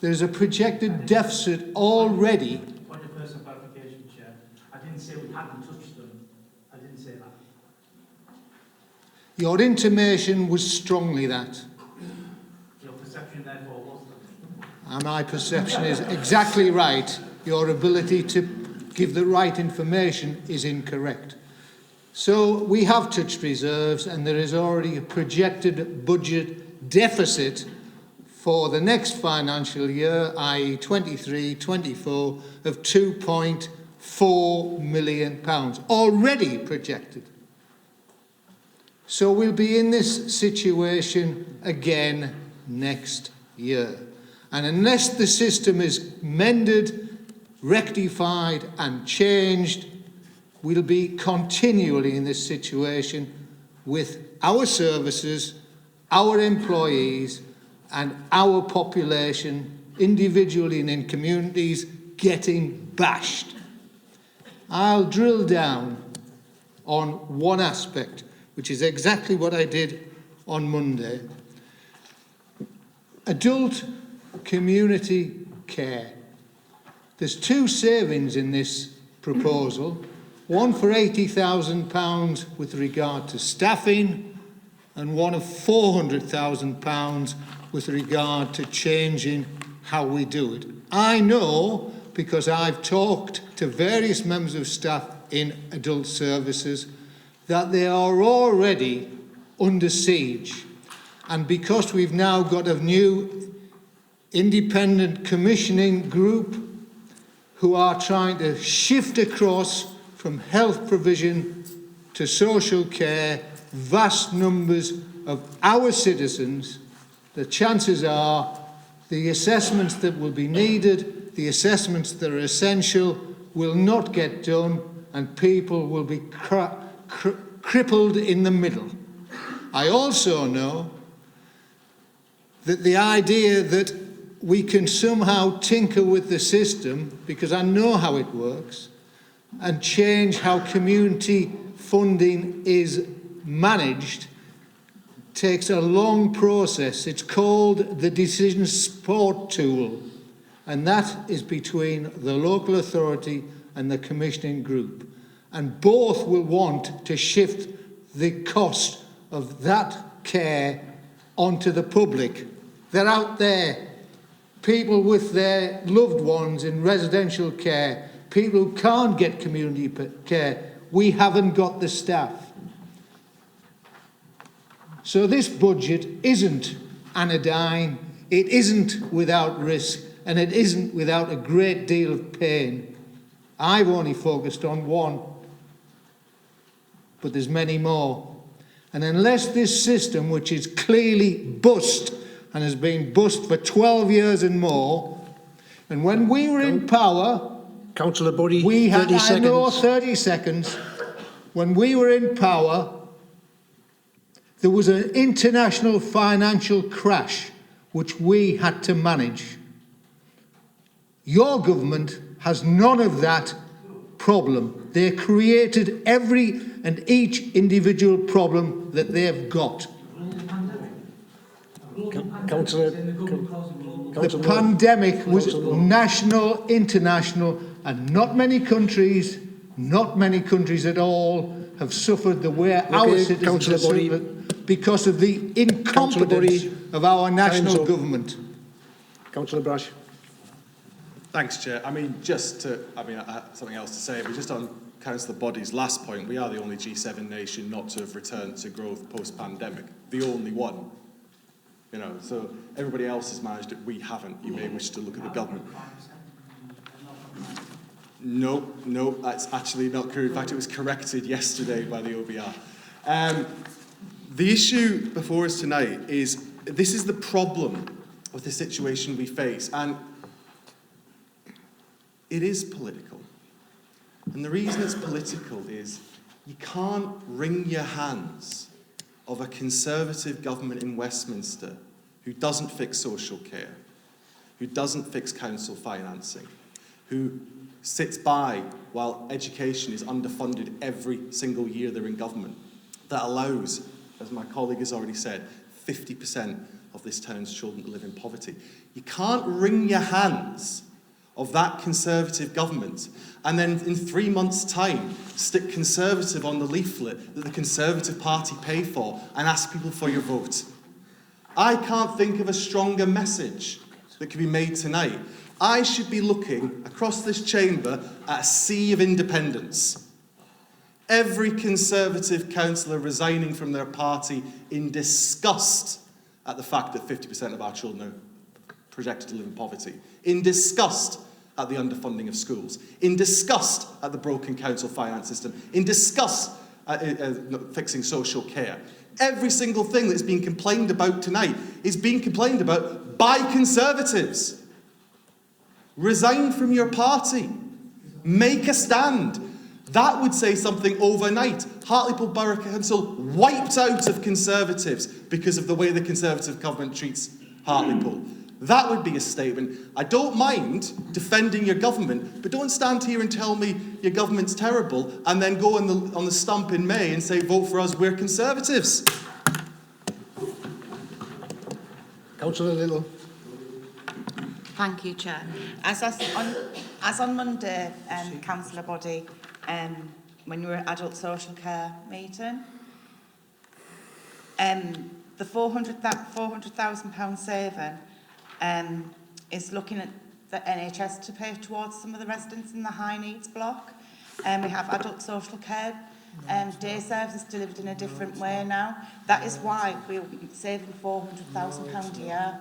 There's a projected deficit already. Point of personal clarification, Chair. I didn't say we hadn't touched them. I didn't say that. Your intimation was strongly that. Your perception, therefore, was that. And my perception is exactly right. your ability to give the right information is incorrect. So we have touched reserves, and there is already a projected budget deficit for the next financial year, i.e. 23-24, of £2.4 million, already projected. So we'll be in this situation again next year. And unless the system is mended, rectified and changed, we'll be continually in this situation with our services, our employees and our population, individually and in communities, getting bashed. I'll drill down on one aspect, which is exactly what I did on Monday. Adult community care. There's two savings in this proposal, one for £80,000 with regard to staffing and one of £400,000 with regard to changing how we do it. I know, because I've talked to various members of staff in adult services, that they are already under siege. And because we've now got a new independent commissioning group who are trying to shift across from health provision to social care vast numbers of our citizens, the chances are the assessments that will be needed, the assessments that are essential, will not get done, and people will be crippled in the middle. I also know that the idea that we can somehow tinker with the system, because I know how it works, and change how community funding is managed, takes a long process. It's called the decision support tool, and that is between the local authority and the commissioning group. And both will want to shift the cost of that care onto the public. They're out there, people with their loved ones in residential care, people who can't get community care. We haven't got the staff. So this budget isn't anodyne, it isn't without risk, and it isn't without a great deal of pain. I've only focused on one, but there's many more. And unless this system, which is clearly bust and has been bust for 12 years and more, and when we were in power, Councillor Buddy, we had, 30 seconds. I know, 30 seconds. When we were in power, there was an international financial crash which we had to manage. Your government has none of that problem. They created every and each individual problem that they've got. Councillor, The pandemic was national, international, and not many countries at all, have suffered the way our citizens have suffered because of the incompetence of our national government. Councillor Brash. Thanks, Chair. I mean, I have something else to say, but just on Councillor Boddy's last point, we are the only G7 nation not to have returned to growth post-pandemic. The only one. You know, so everybody else has managed it, we haven't. You may wish to look at the government. No, that's actually not true. In fact, it was corrected yesterday by the OBR. The issue before us tonight is, this is the problem with the situation we face, and it is political. And the reason it's political is you can't wring your hands of a Conservative government in Westminster who doesn't fix social care, who doesn't fix council financing, who sits by while education is underfunded every single year they're in government, that allows, as my colleague has already said, 50% of this town's children to live in poverty. You can't wring your hands of that Conservative government and then in 3 months' time stick Conservative on the leaflet that the Conservative Party pay for and ask people for your vote. I can't think of a stronger message that could be made tonight I should be looking across this chamber at a sea of independents. Every Conservative councillor resigning from their party in disgust at the fact that 50% of our children are projected to live in poverty, in disgust at the underfunding of schools, in disgust at the broken council finance system, in disgust at fixing social care. Every single thing that's being complained about tonight is being complained about by Conservatives. Resign from your party. Make a stand. That would say something overnight. Hartlepool Borough Council wiped out of Conservatives because of the way the Conservative government treats Hartlepool. That would be a statement. I don't mind defending your government, but don't stand here and tell me your government's terrible and then go on the stump in May and say, vote for us, we're Conservatives. Councillor Little. Thank you, Chair. As on Monday, Councillor Body, when you were at Adult Social Care meeting, the £400,000 saving is looking at the NHS to pay towards some of the residents in the high needs block. We have adult social care day services delivered in a different way now. That is why we're saving £400,000 a year.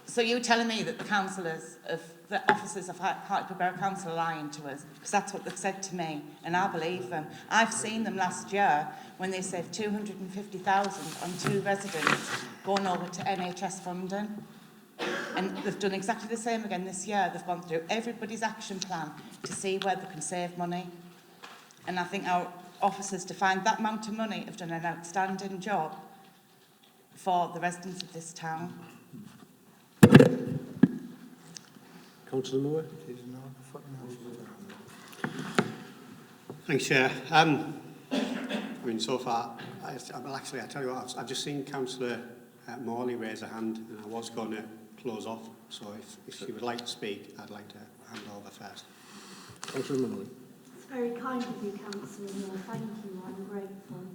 So you're telling me that the councillors of the officers of Hartlepool Borough Council are lying to us, because that's what they've said to me, and I believe them. I've seen them last year when they saved £250,000 on 2 residents going over to NHS funding. And they've done exactly the same again this year. They've gone through everybody's action plan to see where they can save money. And I think our officers, to find that amount of money, have done an outstanding job for the residents of this town. Councillor Moore. Thanks, Chair. I mean, so far, I tell you what, I've just seen Councillor Morley raise a hand, and I was going to close off. So if she would like to speak, I'd like to hand over first. Councillor Morley. It's very kind of you, Councillor Moore. Thank you. I'm grateful.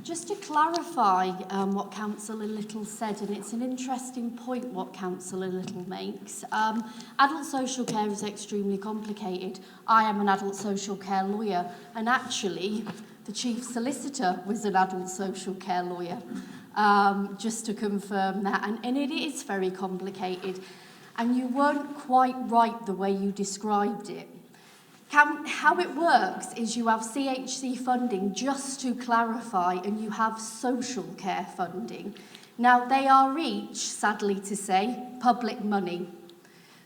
Just to clarify what Councillor Little said, and it's an interesting point what Councillor Little makes. Adult social care is extremely complicated. I am an adult social care lawyer, and actually the Chief Solicitor was an adult social care lawyer, just to confirm that. And it is very complicated, and you weren't quite right the way you described it. How it works is you have CHC funding, just to clarify, and you have social care funding. Now, they are each, sadly to say, public money.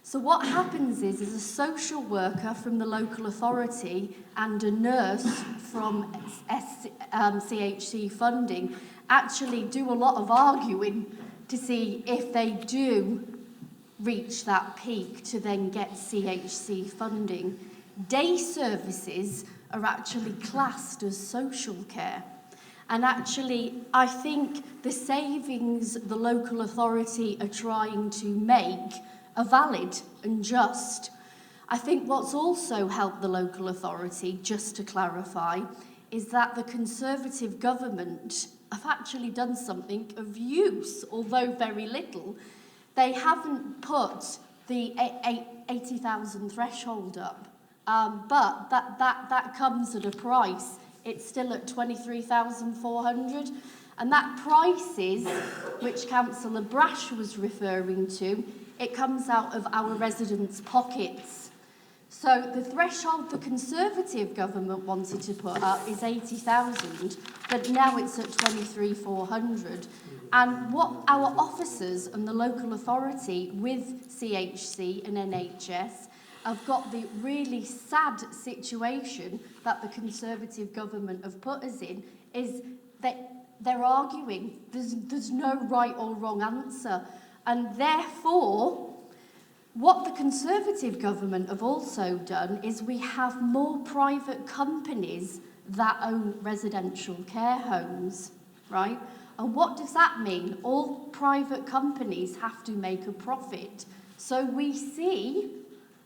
So what happens is a social worker from the local authority and a nurse from CHC funding actually do a lot of arguing to see if they do reach that peak to then get CHC funding. Day services are actually classed as social care. And actually, I think the savings the local authority are trying to make are valid and just. I think what's also helped the local authority, just to clarify, is that the Conservative government have actually done something of use, although very little. They haven't put the 80,000 threshold up. But that comes at a price. It's still at 23,400, and that prices, which Councillor Brash was referring to, it comes out of our residents' pockets. So the threshold the Conservative government wanted to put up is 80,000, but now it's at 23,400. And what our officers and the local authority with CHC and NHS have got the really sad situation that the Conservative government have put us in is that they're arguing. There's no right or wrong answer. And therefore, what the Conservative government have also done is we have more private companies that own residential care homes, right? And what does that mean? All private companies have to make a profit. So we see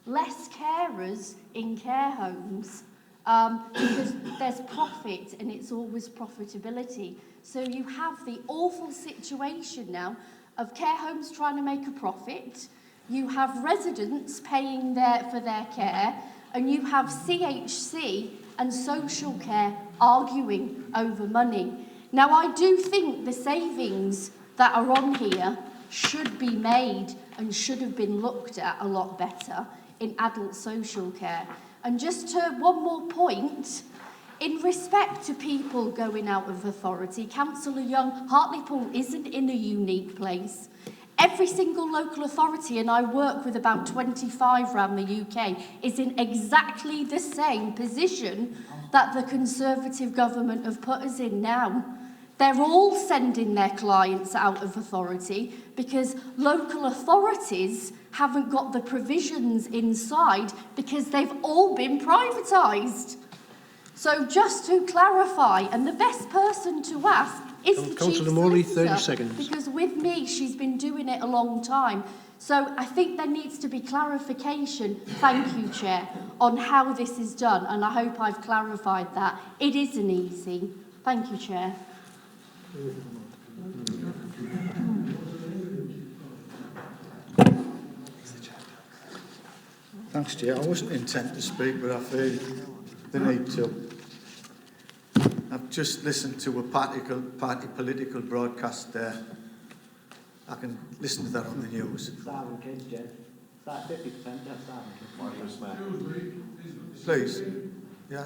less carers in care homes because there's profit and it's always profitability. So you have the awful situation now of care homes trying to make a profit, you have residents paying for their care, and you have CHC and social care arguing over money. Now, I do think the savings that are on here should be made and should have been looked at a lot better in adult social care. And just to one more point, in respect to people going out of authority, Councillor Young, Hartlepool isn't in a unique place. Every single local authority, and I work with about 25 around the UK, is in exactly the same position that the Conservative government have put us in now. They're all sending their clients out of authority because local authorities haven't got the provisions inside because they've all been privatised. So just to clarify, and the best person to ask is the Chief Councillor Morley, 30 Solicitor, seconds. because with me, she's been doing it a long time. So I think there needs to be clarification, thank you, Chair, on how this is done, and I hope I've clarified that. It isn't easy. Thank you, Chair. Thanks, Chair. I wasn't intent to speak, but I feel the need to. I've just listened to a party political broadcast there. I can listen to that on the news. Please. Yeah.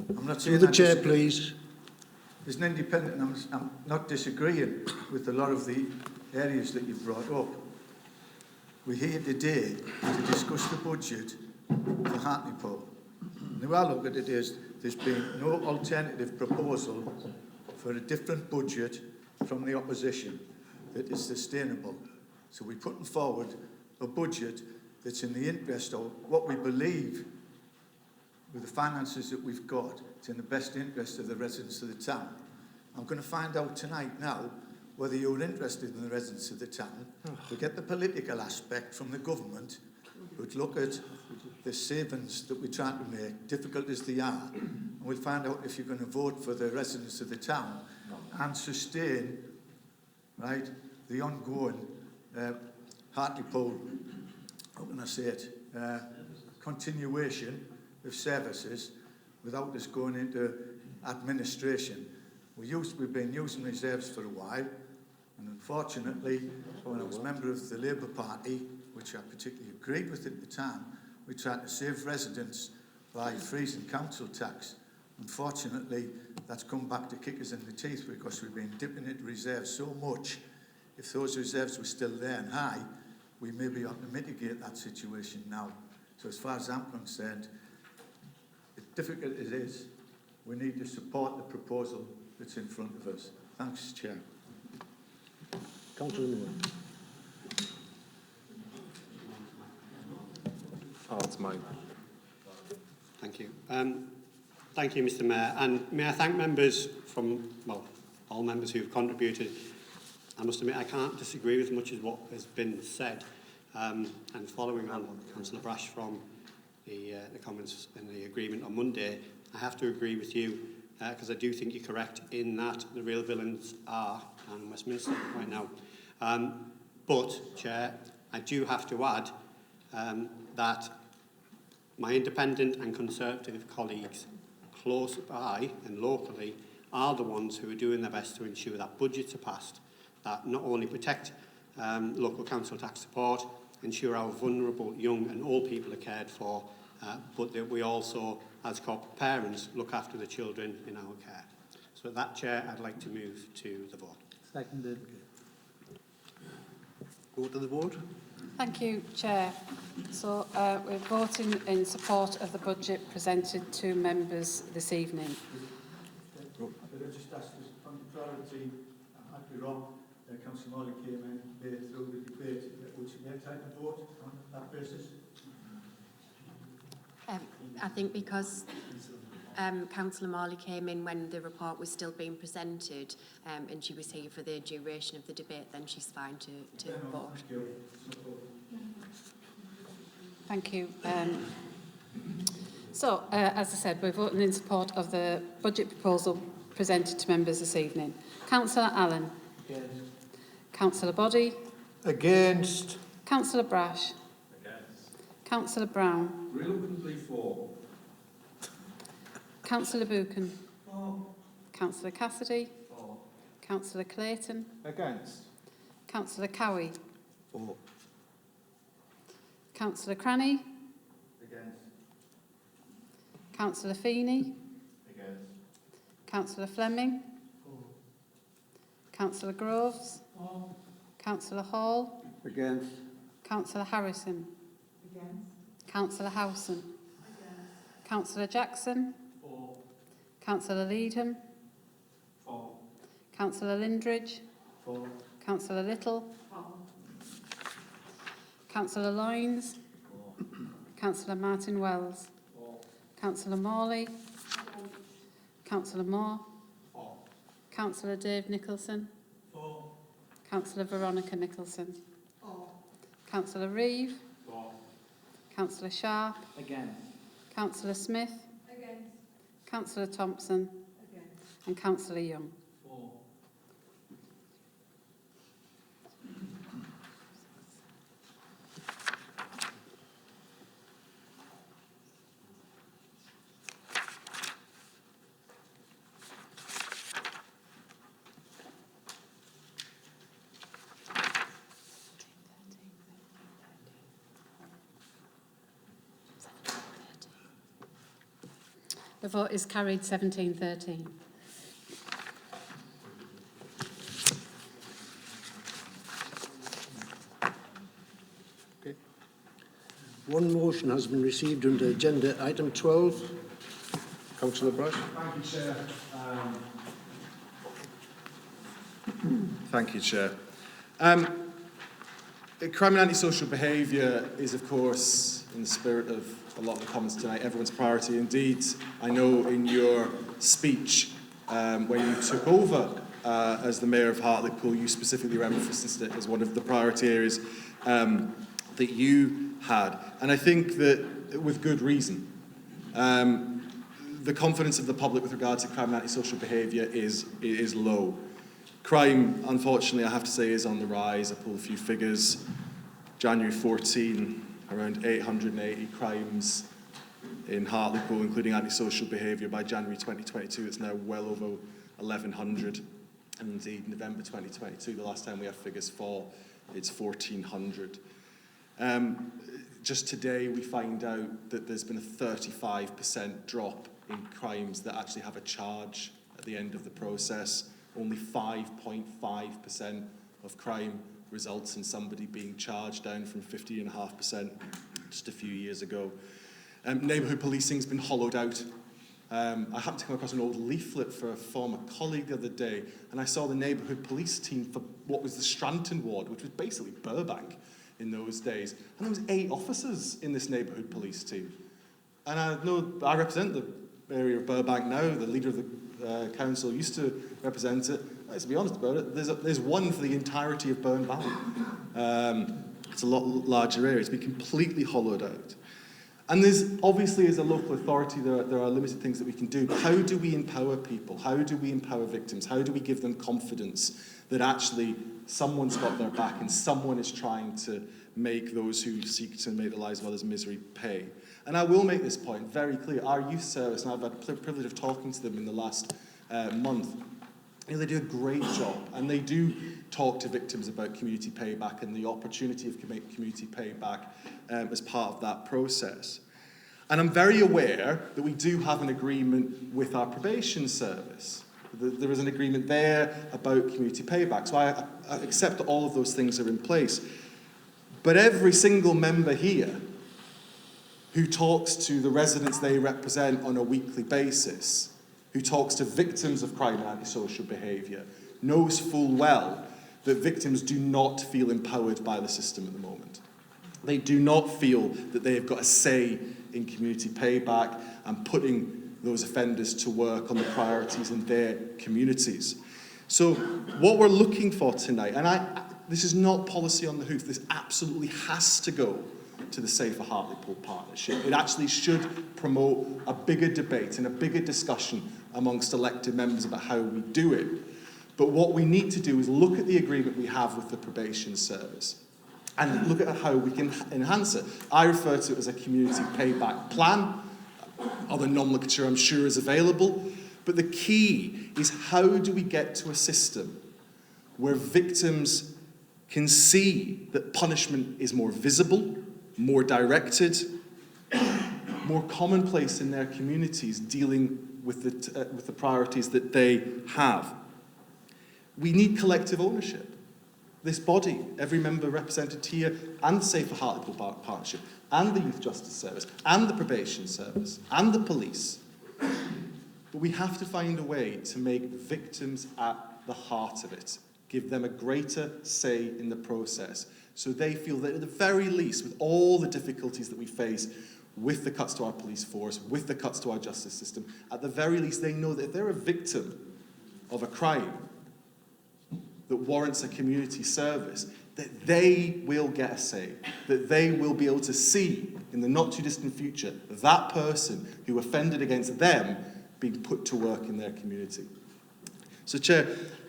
I'm not saying Through the chair, please. As an independent, I'm not disagreeing with a lot of the areas that you've brought up. We're here today to discuss the budget for Hartlepool. The way I look at it is there's been no alternative proposal for a different budget from the opposition that is sustainable. So we're putting forward a budget that's in the interest of what we believe with the finances that we've got. It's in the best interest of the residents of the town. I'm going to find out tonight now whether you're interested in the residents of the town. We get the political aspect from the government, but look at the savings that we're trying to make, difficult as they are, and we'll find out if you're going to vote for the residents of the town and sustain, right, the ongoing Hartlepool, how can I say it, continuation of services without us going into administration. We've been using reserves for a while, and unfortunately, when I was a member of the Labour Party, which I particularly agreed with at the time, we tried to save residents by freezing council tax. Unfortunately, that's come back to kick us in the teeth because we've been dipping into reserves so much. If those reserves were still there and high, we maybe ought to mitigate that situation now. So as far as I'm concerned, as difficult as it is, we need to support the proposal that's in front of us. Thanks, Chair. Councillor Moore. Oh, it's mine. Thank you. Thank you, Mr Mayor. And may I thank members from, well, all members who've contributed. I must admit I can't disagree with much of what has been said. And following on Councillor Brash from the comments and the agreement on Monday, I have to agree with you because I do think you're correct in that the real villains are in Westminster right now. But, Chair, I do have to add that my independent and Conservative colleagues close by and locally are the ones who are doing their best to ensure that budgets are passed, that not only protect local council tax support, ensure our vulnerable young and old people are cared for, but that we also, as corporate parents, look after the children in our care. So with that, Chair, I'd like to move to the vote. Seconded. Go to the vote. Thank you, Chair. So we're voting in support of the budget presented to members this evening. Could I just ask this from clarity? I might be wrong. Councillor Morley came in through the debate. Would you take a vote on that basis? I think because Councillor Morley came in when the report was still being presented and she was here for the duration of the debate, then she's fine to vote. Thank you. So, as I said, we're voting in support of the budget proposal presented to members this evening. Councillor Allen. Yes. Councillor Boddy. Against. Councillor Brash. Against. Councillor Brown. Reluctantly for. Councillor Buchan. For. Councillor Cassidy. For. Councillor Clayton. Against. Councillor Cowie. For. Councillor Cranny. Against. Councillor Feeney. Against. Councillor Fleming. For. Councillor Groves. For. Councillor Hall. Against. Councillor Harrison. Against. Councillor Howson. Councillor Jackson. For. Councillor Leedham. For. Councillor Lindridge. For. Councillor Little. Councillor Lyons. Councillor Martin Wells. Councillor Morley. Councillor Moore. Councillor Dave Nicholson. Councillor Veronica Nicholson. Councillor Reeve. Councillor Sharp. Again. Councillor Smith. Against. Councillor Thompson. And Councillor Young. The vote is carried 17-13. Okay. One motion has been received under agenda item 12. Councillor Brash. Thank you, Chair. Thank you, Chair. Crime and antisocial behaviour is, of course, in the spirit of a lot of the comments tonight, everyone's priority. Indeed, I know in your speech, when you took over as the Mayor of Hartlepool, you specifically emphasised it as one of the priority areas that you had. And I think that with good reason. The confidence of the public with regard to crime and antisocial behaviour is low. Crime, unfortunately, I have to say, is on the rise. I pulled a few figures. January 14, around 880 crimes in Hartlepool, including antisocial behaviour. By January 2022, it's now well over 1,100. And indeed, November 2022, the last time we have figures for, it's 1,400. Just today, we find out that there's been a 35% drop in crimes that actually have a charge at the end of the process. Only 5.5% of crime results in somebody being charged, down from 50.5% just a few years ago. Neighbourhood policing's been hollowed out. I happened to come across an old leaflet for a former colleague the other day, and I saw the neighbourhood police team for what was the Stranton ward, which was basically Burbank in those days. And there was 8 officers in this neighbourhood police team. And I know I represent the area of Burbank now. The leader of the council used to represent it. Let's be honest about it. There's one for the entirety of Burn Valley. It's a lot larger area. It's been completely hollowed out. And there's obviously, as a local authority, there are limited things that we can do. But how do we empower people? How do we empower victims? How do we give them confidence that actually someone's got their back and someone is trying to make those who seek to make the lives of others misery pay? And I will make this point very clear. Our youth service, and I've had the privilege of talking to them in the last month, they do a great job, and they do talk to victims about community payback and the opportunity of community payback as part of that process. And I'm very aware that we do have an agreement with our probation service. There is an agreement there about community payback. So I accept that all of those things are in place. But every single member here who talks to the residents they represent on a weekly basis, who talks to victims of crime and antisocial behaviour, knows full well that victims do not feel empowered by the system at the moment. They do not feel that they have got a say in community payback and putting those offenders to work on the priorities in their communities. So what we're looking for tonight, and this is not policy on the hoof, this absolutely has to go to the Safer Hartlepool Partnership. It actually should promote a bigger debate and a bigger discussion amongst elected members about how we do it. But what we need to do is look at the agreement we have with the probation service and look at how we can enhance it. I refer to it as a community payback plan. Other nomenclature, I'm sure, is available. But the key is, how do we get to a system where victims can see that punishment is more visible, more directed, more commonplace in their communities, dealing with the priorities that they have? We need collective ownership. This body, every member represented here, and the Safer Hartlepool Partnership, and the Youth Justice Service, and the Probation Service, and the police. But we have to find a way to make victims at the heart of it, give them a greater say in the process, so they feel that at the very least, with all the difficulties that we face, with the cuts to our police force, with the cuts to our justice system, at the very least they know that if they're a victim of a crime that warrants a community service, that they will get a say, that they will be able to see in the not too distant future that person who offended against them being put to work in their community. So, Chair,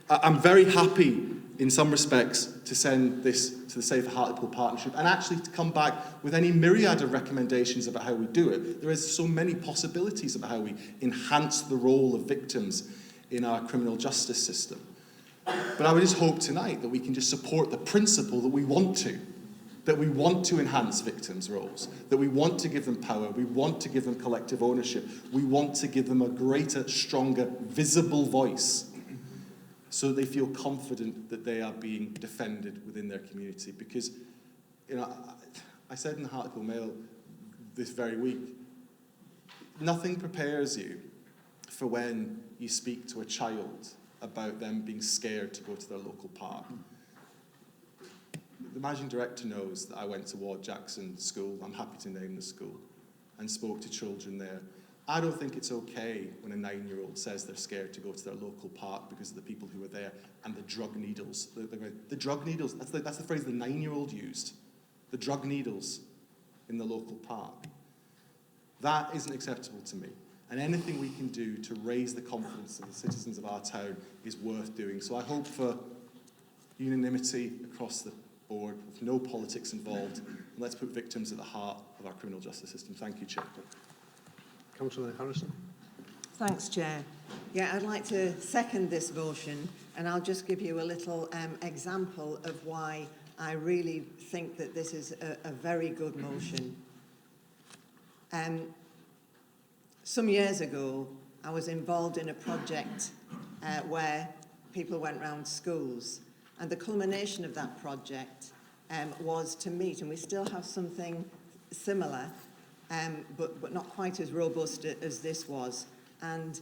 I'm very happy in some respects to send this to the Safer Hartlepool Partnership and actually to come back with any myriad of recommendations about how we do it. There is so many possibilities about how we enhance the role of victims in our criminal justice system. But I would just hope tonight that we can just support the principle that we want to enhance victims' roles, that we want to give them power, we want to give them collective ownership, we want to give them a greater, stronger, visible voice, so that they feel confident that they are being defended within their community. Because, you know, I said in the Hartlepool Mail this very week, nothing prepares you for when you speak to a child about them being scared to go to their local park. The managing director knows that I went to Ward Jackson School, I'm happy to name the school, and spoke to children there. I don't think it's okay when a 9-year-old says they're scared to go to their local park because of the people who are there and the drug needles. The drug needles, that's the phrase the 9-year-old used. The drug needles in the local park. That isn't acceptable to me. And anything we can do to raise the confidence of the citizens of our town is worth doing. So I hope for unanimity across the board, with no politics involved, and let's put victims at the heart of our criminal justice system. Thank you, Chair. Councillor Harrison. Thanks, Chair. Yeah, I'd like to second this motion, and I'll just give you a little example of why I really think that this is a very good motion. Some years ago, I was involved in a project where people went round schools, and the culmination of that project was to meet, and we still have something similar, but not quite as robust as this was. And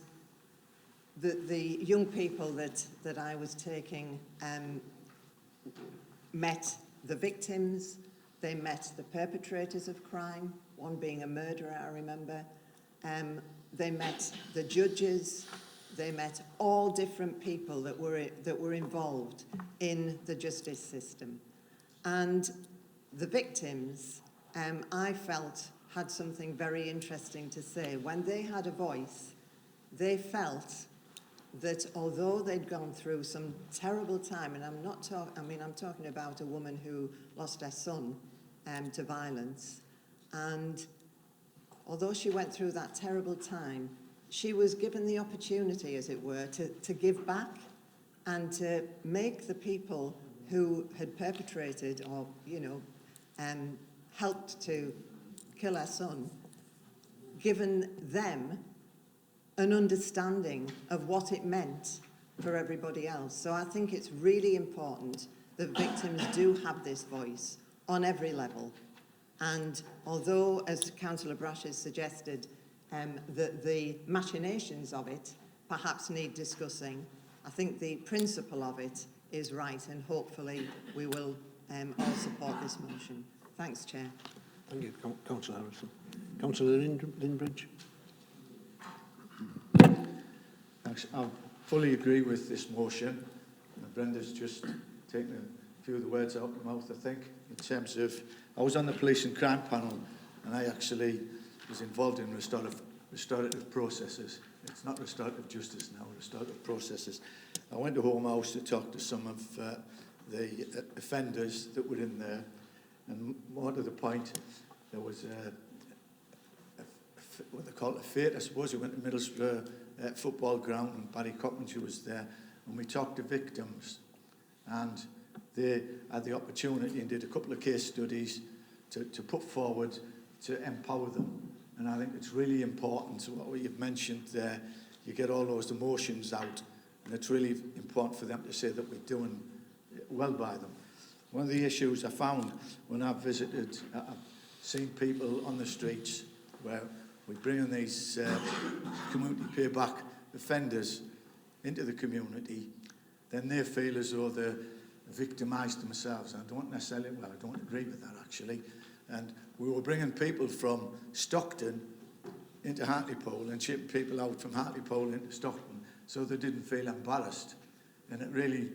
the young people that I was taking met the victims, they met the perpetrators of crime, one being a murderer, I remember. They met the judges, they met all different people that were involved in the justice system. And the victims, I felt, had something very interesting to say. When they had a voice, they felt that although they'd gone through some terrible time, and I'm talking about a woman who lost her son to violence, and although she went through that terrible time, she was given the opportunity, as it were, to give back and to make the people who had perpetrated or, helped to kill her son, given them an understanding of what it meant for everybody else. So I think it's really important that victims do have this voice on every level. And although, as Councillor Brash has suggested, that the machinations of it perhaps need discussing, I think the principle of it is right, and hopefully we will all support this motion. Thanks, Chair. Thank you, Councillor Harrison. Councillor Lindbridge. Thanks. I fully agree with this motion. Brenda's just taken a few of the words out of my mouth, I think, in terms of, I was on the police and crime panel, and I actually was involved in restorative processes It's not restorative justice now, restorative processes. I went to Home House to talk to some of the offenders that were in there, and more to the point, there was what they call it, a fete, I suppose. We went to Middlesbrough football ground, and Barry Coppinger was there, and we talked to victims, and they had the opportunity and did a couple of case studies to put forward to empower them. And I think it's really important, what you've mentioned there, you get all those emotions out, and it's really important for them to say that we're doing well by them. One of the issues I found when I've visited, I've seen people on the streets where we bring in these community payback offenders into the community, then they feel as though they're victimised themselves. And I don't necessarily, well, I don't agree with that actually. And we were bringing people from Stockton into Hartlepool and shipping people out from Hartlepool into Stockton so they didn't feel embarrassed. And it really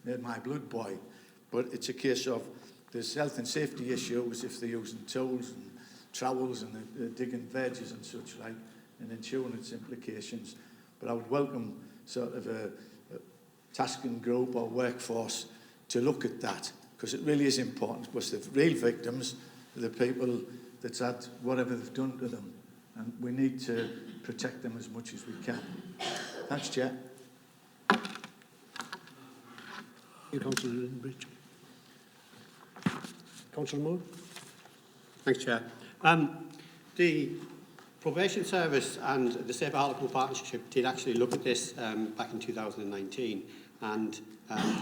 made my blood boil. But it's a case of there's health and safety issues if they're using tools and trowels and they're digging veggies and such like, and insurance implications. But I would welcome sort of a tasking group or workforce to look at that, because it really is important, because the real victims are the people that's had whatever they've done to them, and we need to protect them as much as we can. Thanks, Chair. Councillor Bridge. Councillor Moore. Thanks, Chair. The Probation Service and the Safer Hartlepool Partnership did actually look at this back in 2019, and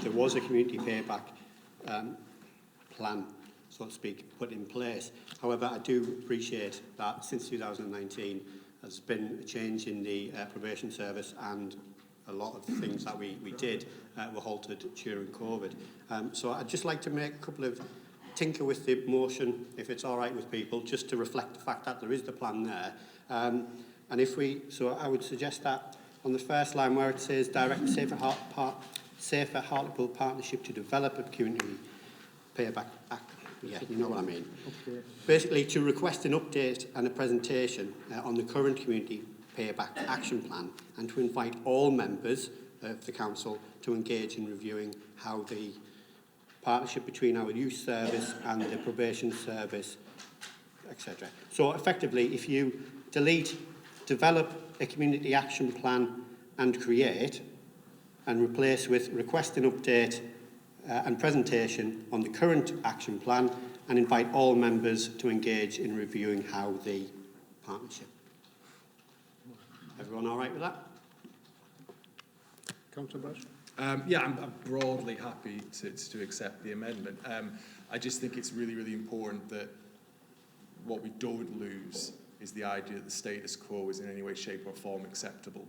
there was a community payback plan, so to speak, put in place. However, I do appreciate that since 2019 there's been a change in the Probation Service, and a lot of the things that we did were halted during COVID. So I'd just like to make a couple of tinker with the motion, if it's all right with people, just to reflect the fact that there is the plan there. And if we, so I would suggest that on the first line where it says direct Safer Hartlepool Partnership to develop a community payback act. Yeah, you know what I mean. Okay. Basically, to request an update and a presentation on the current community payback action plan, and to invite all members of the council to engage in reviewing how the partnership between our youth service and the probation service, etc. So effectively, if you delete develop a community action plan and create, and replace with request an update and presentation on the current action plan, and invite all members to engage in reviewing how the partnership. Everyone all right with that? Councillor Brush. Yeah, I'm broadly happy to accept the amendment. I just think it's really, really important that what we don't lose is the idea that the status quo is in any way, shape or form acceptable.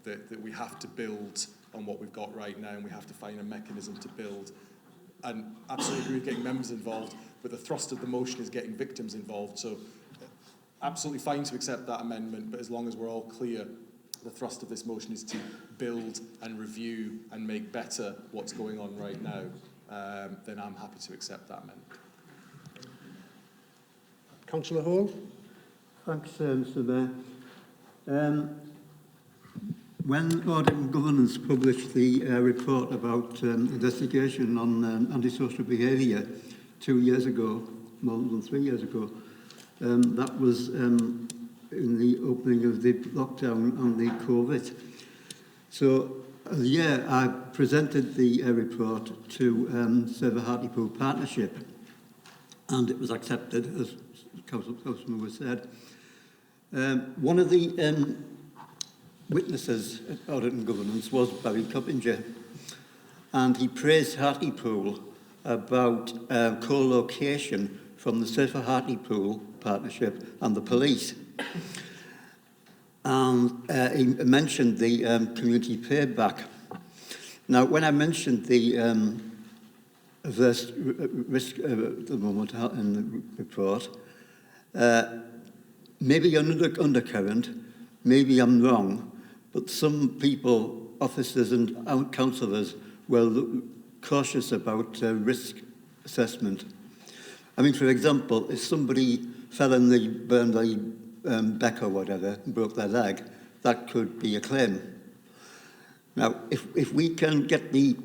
That we have to build on what we've got right now, and we have to find a mechanism to build. And absolutely agree with getting members involved, but the thrust of the motion is getting victims involved. So absolutely fine to accept that amendment, but as long as we're all clear, the thrust of this motion is to build and review and make better what's going on right now, then I'm happy to accept that amendment. Councillor Hall. Thanks, Mr Mayor. When Audit and Governance published the report about investigation on antisocial behaviour 2 years ago, more than 3 years ago, that was in the opening of the lockdown and the COVID. So, I presented the report to Safer Hartlepool Partnership, and it was accepted, as Councillor was said. One of the witnesses at Audit and Governance was Barry Coppinger, and he praised Hartlepool about co-location from the Safer Hartlepool Partnership and the police. And he mentioned the community payback. Now, when I mentioned the adverse risk at the moment in the report, maybe an undercurrent, maybe I'm wrong, but some people, officers and councillors, were cautious about risk assessment. I mean, for example, if somebody fell in the, burned the back or whatever, and broke their leg, that could be a claim. Now, if we can get the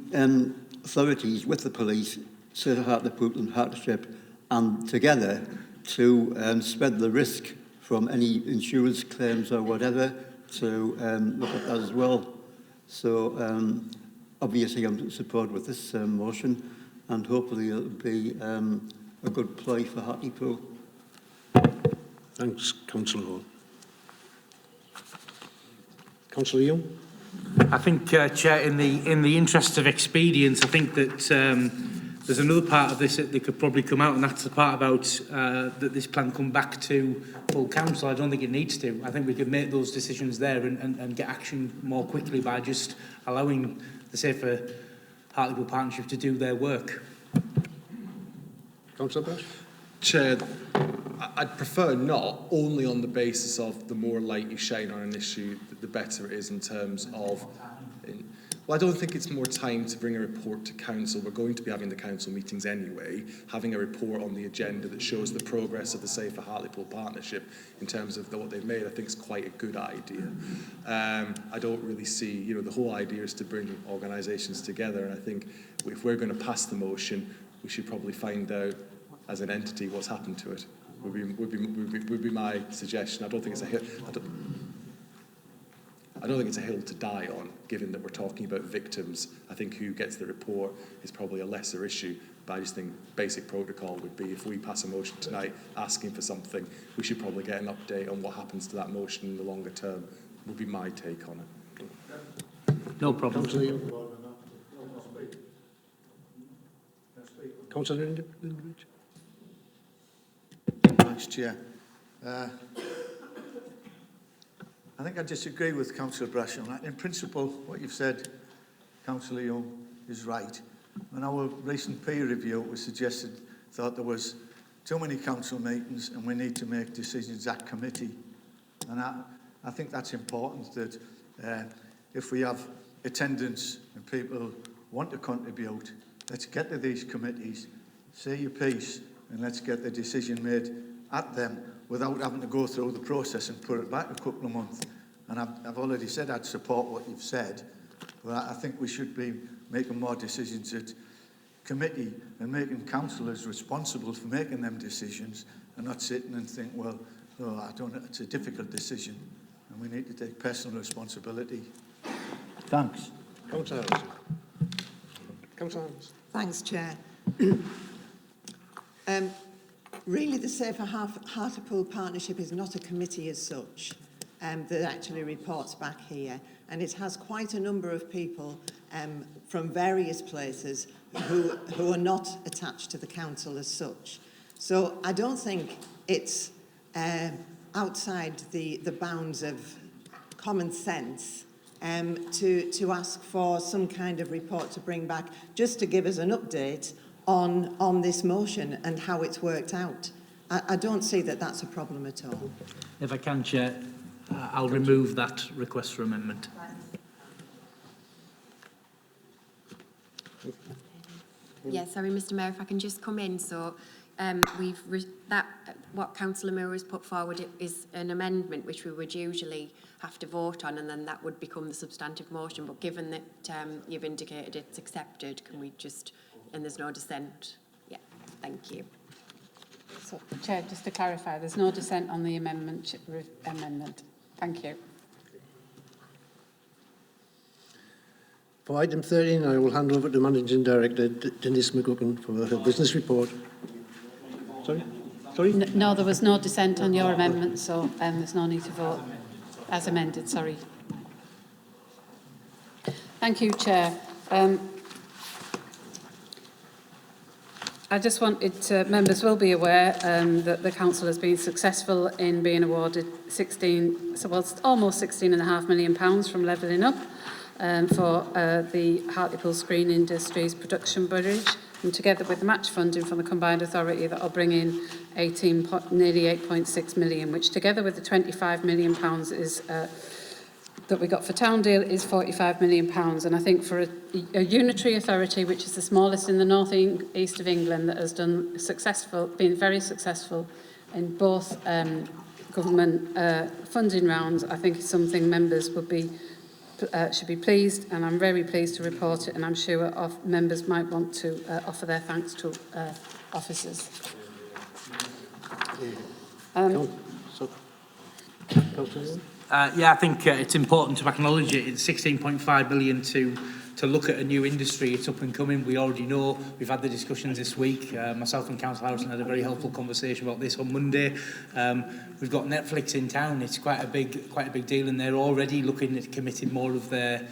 authorities with the police, Sir Hartlepool and Hartship, and together to spread the risk from any insurance claims or whatever, to look at that as well. So obviously I'm in support with this motion, and hopefully it'll be a good ploy for Hartlepool. Thanks, Councillor Hall. Councillor Young? I think, Chair, in the interest of expedience, I think that there's another part of this that could probably come out, and that's the part about that this plan come back to full council. I don't think it needs to. I think we could make those decisions there and get action more quickly by just allowing the Safer Hartlepool Partnership to do their work. Councillor Brush? Chair, I'd prefer not, only on the basis of the more light you shine on an issue, the better it is in terms of... Well, I don't think it's more time to bring a report to council. We're going to be having the council meetings anyway. Having a report on the agenda that shows the progress of the Safer Hartlepool Partnership in terms of what they've made, I think is quite a good idea. I don't really see, the whole idea is to bring organisations together, and I think if we're going to pass the motion, we should probably find out as an entity what's happened to it. Would be my suggestion. I don't think it's a hill. I don't think it's a hill to die on, given that we're talking about victims. I think who gets the report is probably a lesser issue, but I just think basic protocol would be if we pass a motion tonight asking for something, we should probably get an update on what happens to that motion in the longer term, would be my take on it. No problem. Councillor Ingram? Thanks, Chair. I think I disagree with Councillor Brush on that. In principle, what you've said, Councillor Young, is right. In our recent peer review, it was suggested, thought there was too many council meetings and we need to make decisions at committee. And I think that's important, that if we have attendance and people want to contribute, let's get to these committees, say your piece, and let's get the decision made at them without having to go through the process and put it back a couple of months. And I've already said I'd support what you've said, but I think we should be making more decisions at committee and making councillors responsible for making them decisions, and not sitting and think, well, no, I don't know, it's a difficult decision and we need to take personal responsibility. Thanks. Councillor Harris. Thanks, Chair. Really, the Safer Hartlepool Partnership is not a committee as such that actually reports back here, and it has quite a number of people from various places who are not attached to the council as such. So I don't think it's outside the bounds of common sense to ask for some kind of report to bring back, just to give us an update on this motion and how it's worked out. I don't see that that's a problem at all. If I can, Chair, I'll remove that request for amendment. Yeah, sorry, Mr Mayor, if I can just come in. So what Councillor Moore has put forward is an amendment which we would usually have to vote on, and then that would become the substantive motion. But given that you've indicated it's accepted, can we just, and there's no dissent? Yeah, thank you. So, Chair, just to clarify, there's no dissent on the amendment. Thank you. For item 13, I will hand over to Managing Director Denise McGuckin for her business report. Sorry? No, there was no dissent on your amendment, so there's no need to vote as amended, sorry. Thank you, Chair. I just wanted to, members will be aware that the council has been successful in being awarded almost £16.5 million from Levelling Up for the Hartlepool Screen Industries production bridge, and together with the match funding from the Combined Authority, that will bring in nearly 8.6 million, which together with the £25 million is that we got for Towndale is £45 million. And I think for a unitary authority, which is the smallest in the north east of England, that has been very successful in both government funding rounds, I think is something members would be should be pleased, and I'm very pleased to report it, and I'm sure members might want to offer their thanks to officers. Yeah, I think it's important to acknowledge it. It's 16.5 million to look at a new industry. It's up and coming. We already know. We've had the discussions this week. Myself and Councillor Harrison had a very helpful conversation about this on Monday. We've got Netflix in town. It's quite a big deal, and they're already looking at committing more of their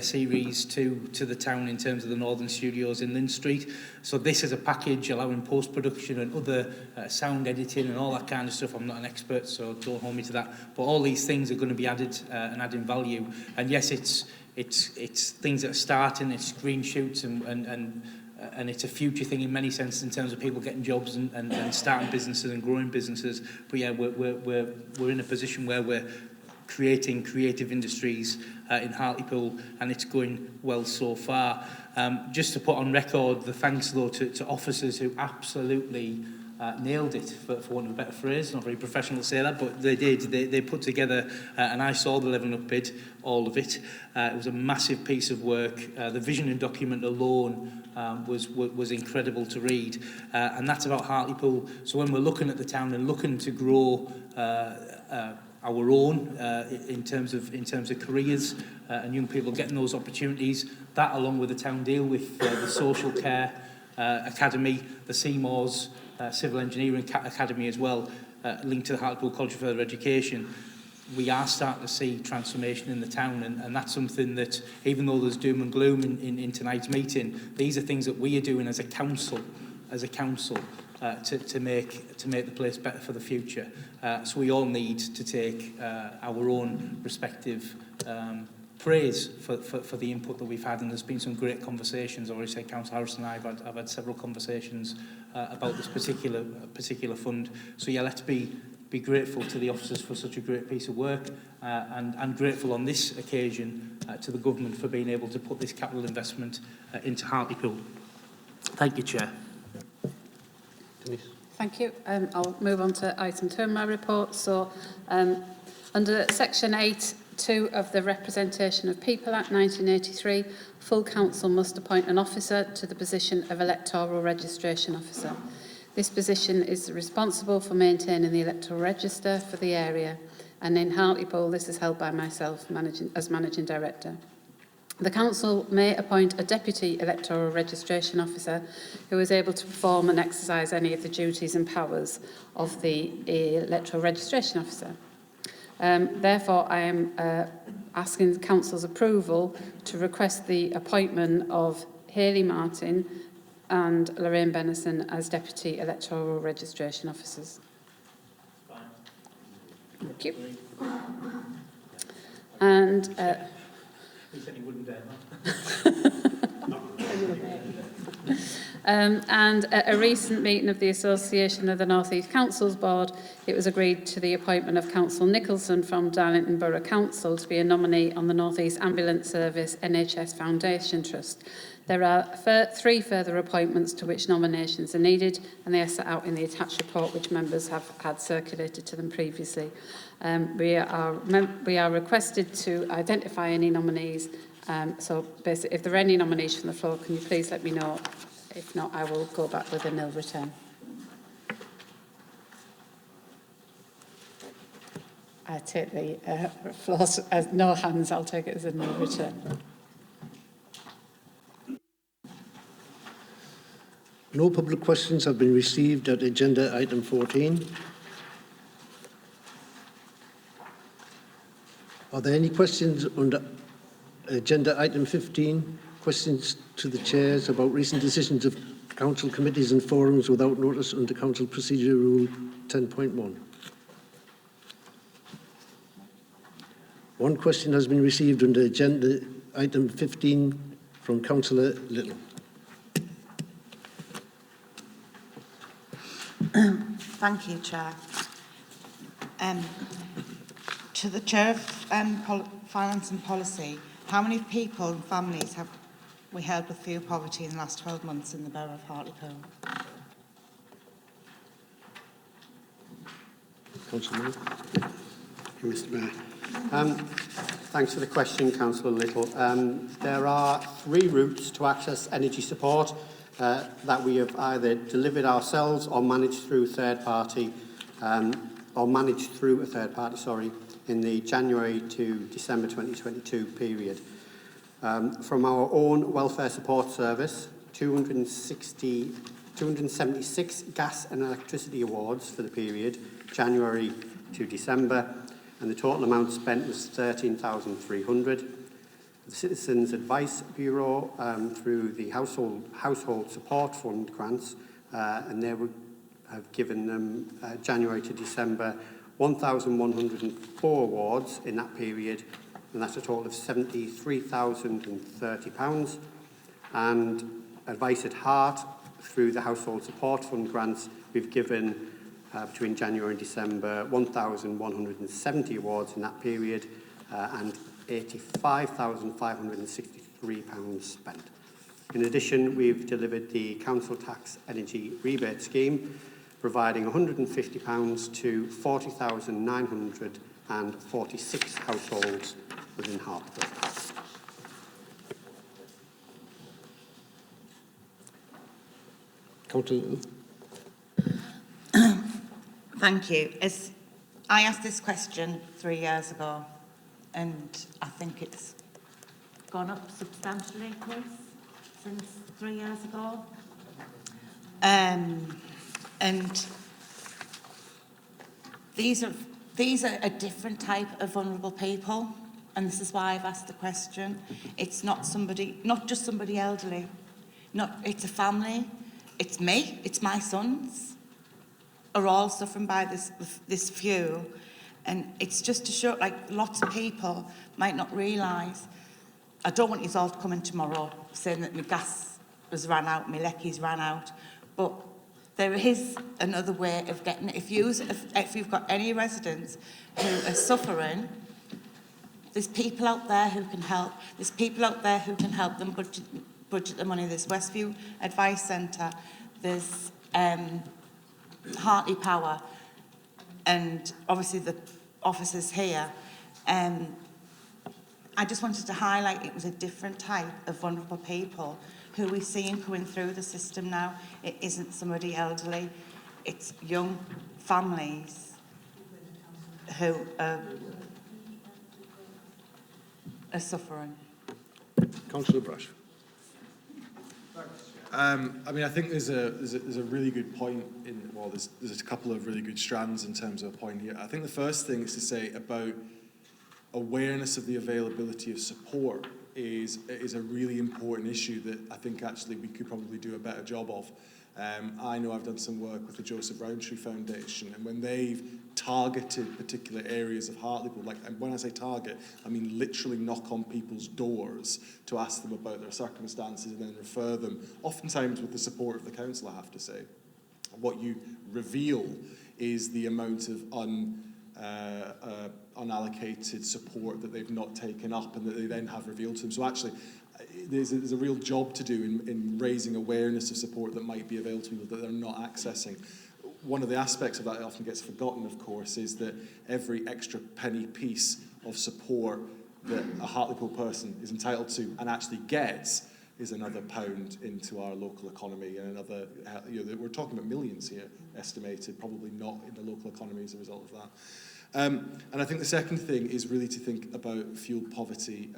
series to the town in terms of the Northern Studios in Lynn Street. So this is a package allowing post-production and other sound editing and all that kind of stuff. I'm not an expert, so don't hold me to that. But all these things are going to be added and adding value. And yes, it's things that are starting, it's green shoots and it's a future thing in many senses in terms of people getting jobs and starting businesses and growing businesses. But yeah, we're in a position where we're creating creative industries in Hartlepool, and it's going well so far. Just to put on record the thanks though to officers who absolutely nailed it, for want of a better phrase. Not very professional to say that, but they did. They put together, and I saw the Levelling Up bid, all of it. It was a massive piece of work. The vision document alone was incredible to read, and that's about Hartlepool. So when we're looking at the town and looking to grow our own in terms of careers and young people getting those opportunities, that along with the town deal with the social care academy, the Seymour's Civil Engineering Academy as well, linked to the Hartlepool College of Further Education, we are starting to see transformation in the town, and that's something that, even though there's doom and gloom in tonight's meeting, these are things that we are doing as a council to make the place better for the future. So we all need to take our own respective praise for the input that we've had, and there's been some great conversations. I already said Councillor Harrison and I've had several conversations about this particular fund. So yeah, let's be grateful to the officers for such a great piece of work, and grateful on this occasion to the government for being able to put this capital investment into Hartlepool. Thank you, Chair. Thank you. I'll move on to item 2 in my report. So under section 8(2) of the Representation of People Act 1983, full council must appoint an officer to the position of electoral registration officer. This position is responsible for maintaining the electoral register for the area, and in Hartlepool this is held by myself as Managing Director. The Council may appoint a Deputy Electoral Registration Officer who is able to perform and exercise any of the duties and powers of the Electoral Registration Officer. Therefore, I am asking the Council's approval to request the appointment of Hayley Martin and Lorraine Bennison as Deputy Electoral Registration Officers. Thank you. And He said he wouldn't dare and at a recent meeting of the Association of the North East Councils Board, it was agreed to the appointment of Councillor Nicholson from Darlington Borough Council to be a nominee on the North East Ambulance Service NHS Foundation Trust. There are 3 further appointments to which nominations are needed, and they are set out in the attached report which members have had circulated to them previously. We are requested to identify any nominees. So basically, if there are any nominees from the floor, can you please let me know? If not, I will go back with a nil return. I take the floor as no hands. I'll take it as a nil return. No public questions have been received at agenda item 14. Are there any questions under agenda item 15? Questions to the chairs about recent decisions of council committees and forums without notice under Council Procedure Rule 10.1. One question has been received under agenda item 15 from Councillor Little. Thank you, Chair. To the Chair of Finance and Policy, how many people and families have we helped with fuel poverty in the last 12 months in the Borough of Hartlepool? Councillor Moore. Thank you, Mr. Mayor. Thanks for the question, Councillor Little. There are 3 routes to access energy support that we have either delivered ourselves or managed through a third party, in the January to December 2022 period. From our own welfare support service, 276 gas and electricity awards for the period, January to December, and the total amount spent was 13,300. The Citizens Advice Bureau through the Household Support Fund grants, and they have given them January to December 1,104 awards in that period, and that's a total of £73,030. And Advice at Heart through the Household Support Fund grants, we've given between January and December 1,170 awards in that period, and £85,563 spent. In addition, we've delivered the Council Tax Energy Rebate Scheme, providing £150 to 40,946 households within Hartlepool. Councillor Little. Thank you. I asked this question 3 years ago, and I think it's gone up substantially, Chris, since 3 years ago. And these are a different type of vulnerable people, and this is why I've asked the question. It's not just somebody elderly. It's a family. It's me. It's my sons are all suffering by this fuel, and it's just to show, like, lots of people might not realise. I don't want you all to come in tomorrow saying that my gas has ran out, my leckies ran out, but there is another way of getting it. If you've got any residents who are suffering, there's people out there who can help. There's people out there who can help them budget the money. There's Westview Advice Centre. There's Hartley Power, and obviously the officers here. I just wanted to highlight it was a different type of vulnerable people who we're seeing coming through the system now. It isn't somebody elderly, it's young families who are suffering. Councillor Brash. I mean, I think there's a really good point in, well, there's a couple of really good strands in terms of a point here. I think the first thing is to say about awareness of the availability of support is a really important issue that I think actually we could probably do a better job of. I know I've done some work with the Joseph Rowntree Foundation, and when they've targeted particular areas of Hartlepool, like, and when I say target, I mean literally knock on people's doors to ask them about their circumstances and then refer them, oftentimes with the support of the council, I have to say. What you reveal is the amount of unallocated support that they've not taken up and that they then have revealed to them. So actually, there's a real job to do in raising awareness of support that might be available to people that they're not accessing. One of the aspects of that often gets forgotten, of course, is that every extra penny piece of support that a Hartlepool person is entitled to and actually gets is another pound into our local economy, and another, we're talking about millions here, estimated, probably not in the local economy as a result of that. And I think the second thing is really to think about fuel poverty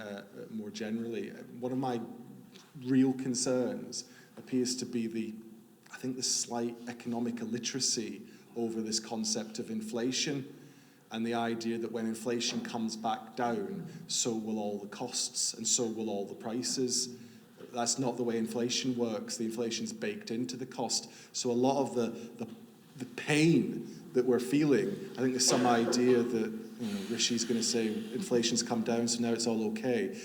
more generally. One of my real concerns appears to be the slight economic illiteracy over this concept of inflation, and the idea that when inflation comes back down, so will all the costs and so will all the prices. That's not the way inflation works. The inflation's baked into the cost. So a lot of the pain that we're feeling, I think there's some idea that Rishi's going to say inflation's come down, so now it's all okay.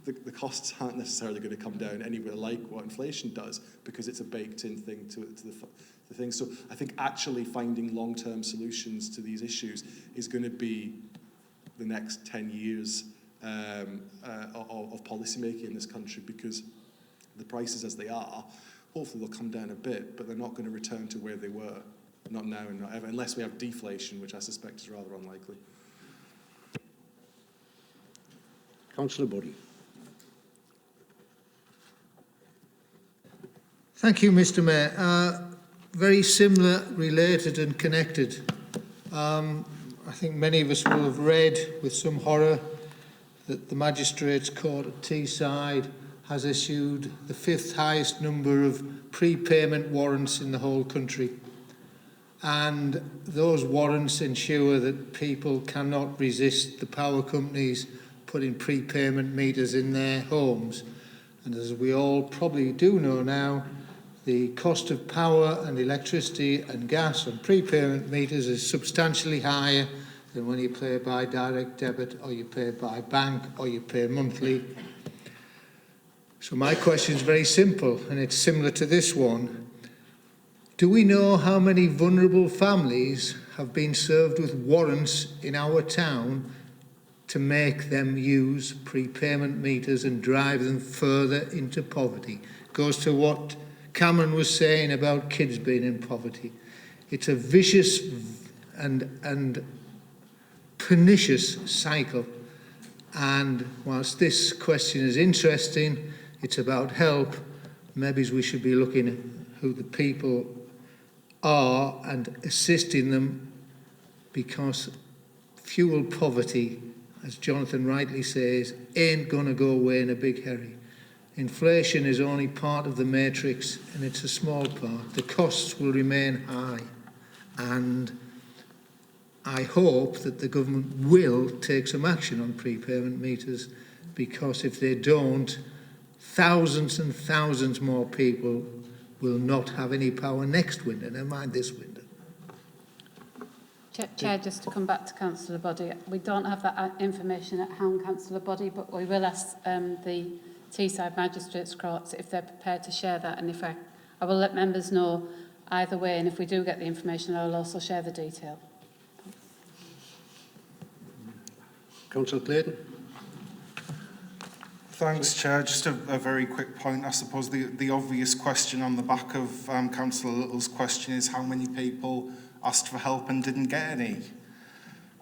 The costs aren't necessarily going to come down anywhere like what inflation does, because it's a baked-in thing to the thing. So I think actually finding long-term solutions to these issues is going to be the next 10 years of policymaking in this country, because the prices as they are, hopefully they'll come down a bit, but they're not going to return to where they were. Not now and not ever, unless we have deflation, which I suspect is rather unlikely. Councillor Boddy. Thank you, Mr. Mayor. Very similar, related and connected. I think many of us will have read with some horror that the Magistrates Court at Teesside has issued the 5th highest number of prepayment warrants in the whole country. And those warrants ensure that people cannot resist the power companies putting prepayment meters in their homes. And as we all probably do know now, the cost of power and electricity and gas on prepayment meters is substantially higher than when you pay by direct debit or you pay by bank or you pay monthly. So my question is very simple, and it's similar to this one. Do we know how many vulnerable families have been served with warrants in our town to make them use prepayment meters and drive them further into poverty? Goes to what Cameron was saying about kids being in poverty. It's a vicious and pernicious cycle. And whilst this question is interesting, it's about help, maybe we should be looking at who the people are and assisting them, because fuel poverty, as Jonathan rightly says, ain't going to go away in a big hurry. Inflation is only part of the matrix, and it's a small part. The costs will remain high, and I hope that the government will take some action on prepayment meters, because if they don't, thousands and thousands more people will not have any power next winter, never mind this winter. Chair, just to come back to Councillor Boddy, we don't have that information at hand, Councillor Boddy, but we will ask the Teesside Magistrates Court if they're prepared to share that, and if I will let members know either way, and if we do get the information, I will also share the detail. Councillor Clayton. Thanks, Chair. Just a very quick point. I suppose the obvious question on the back of Councillor Little's question is how many people asked for help and didn't get any?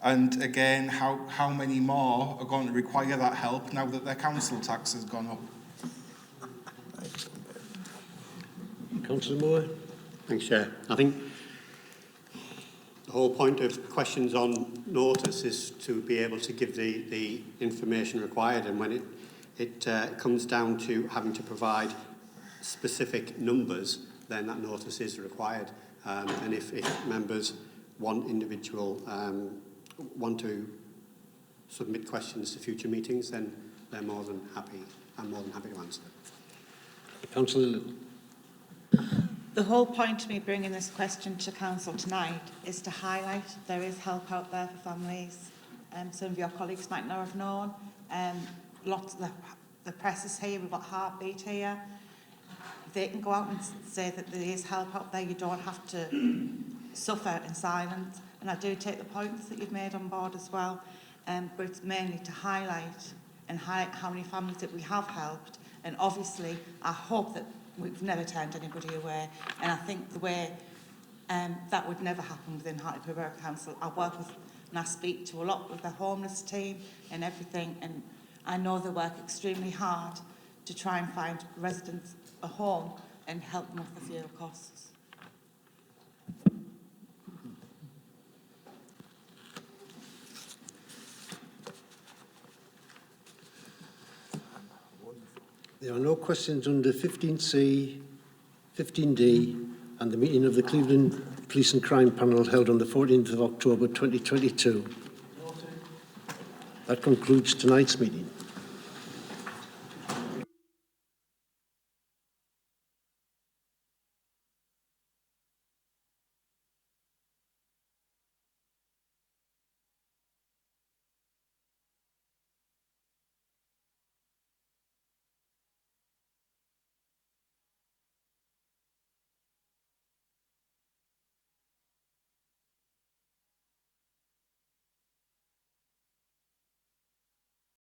And again, how many more are going to require that help now that their council tax has gone up? Councillor Moore. Thanks, Chair. I think the whole point of questions on notice is to be able to give the information required, and when it comes down to having to provide specific numbers, then that notice is required. And if members want to submit questions to future meetings, then they're more than happy. I'm more than happy to answer them. Councillor Little. The whole point of me bringing this question to Council tonight is to highlight there is help out there for families. Some of your colleagues might not have known. Lots of the press is here, we've got Heartbeat here. They can go out and say that there is help out there. You don't have to suffer in silence. And I do take the points that you've made on board as well. But it's mainly to highlight how many families that we have helped. And obviously, I hope that we've never turned anybody away. And I think the way that would never happen within Hartlepool Borough Council. I work with and I speak to a lot with the homeless team and everything. And I know they work extremely hard to try and find residents a home and help them with the fuel costs. There are no questions under 15C, 15D, and the meeting of the Cleveland Police and Crime Panel held on the 14th of October 2022. That concludes tonight's meeting.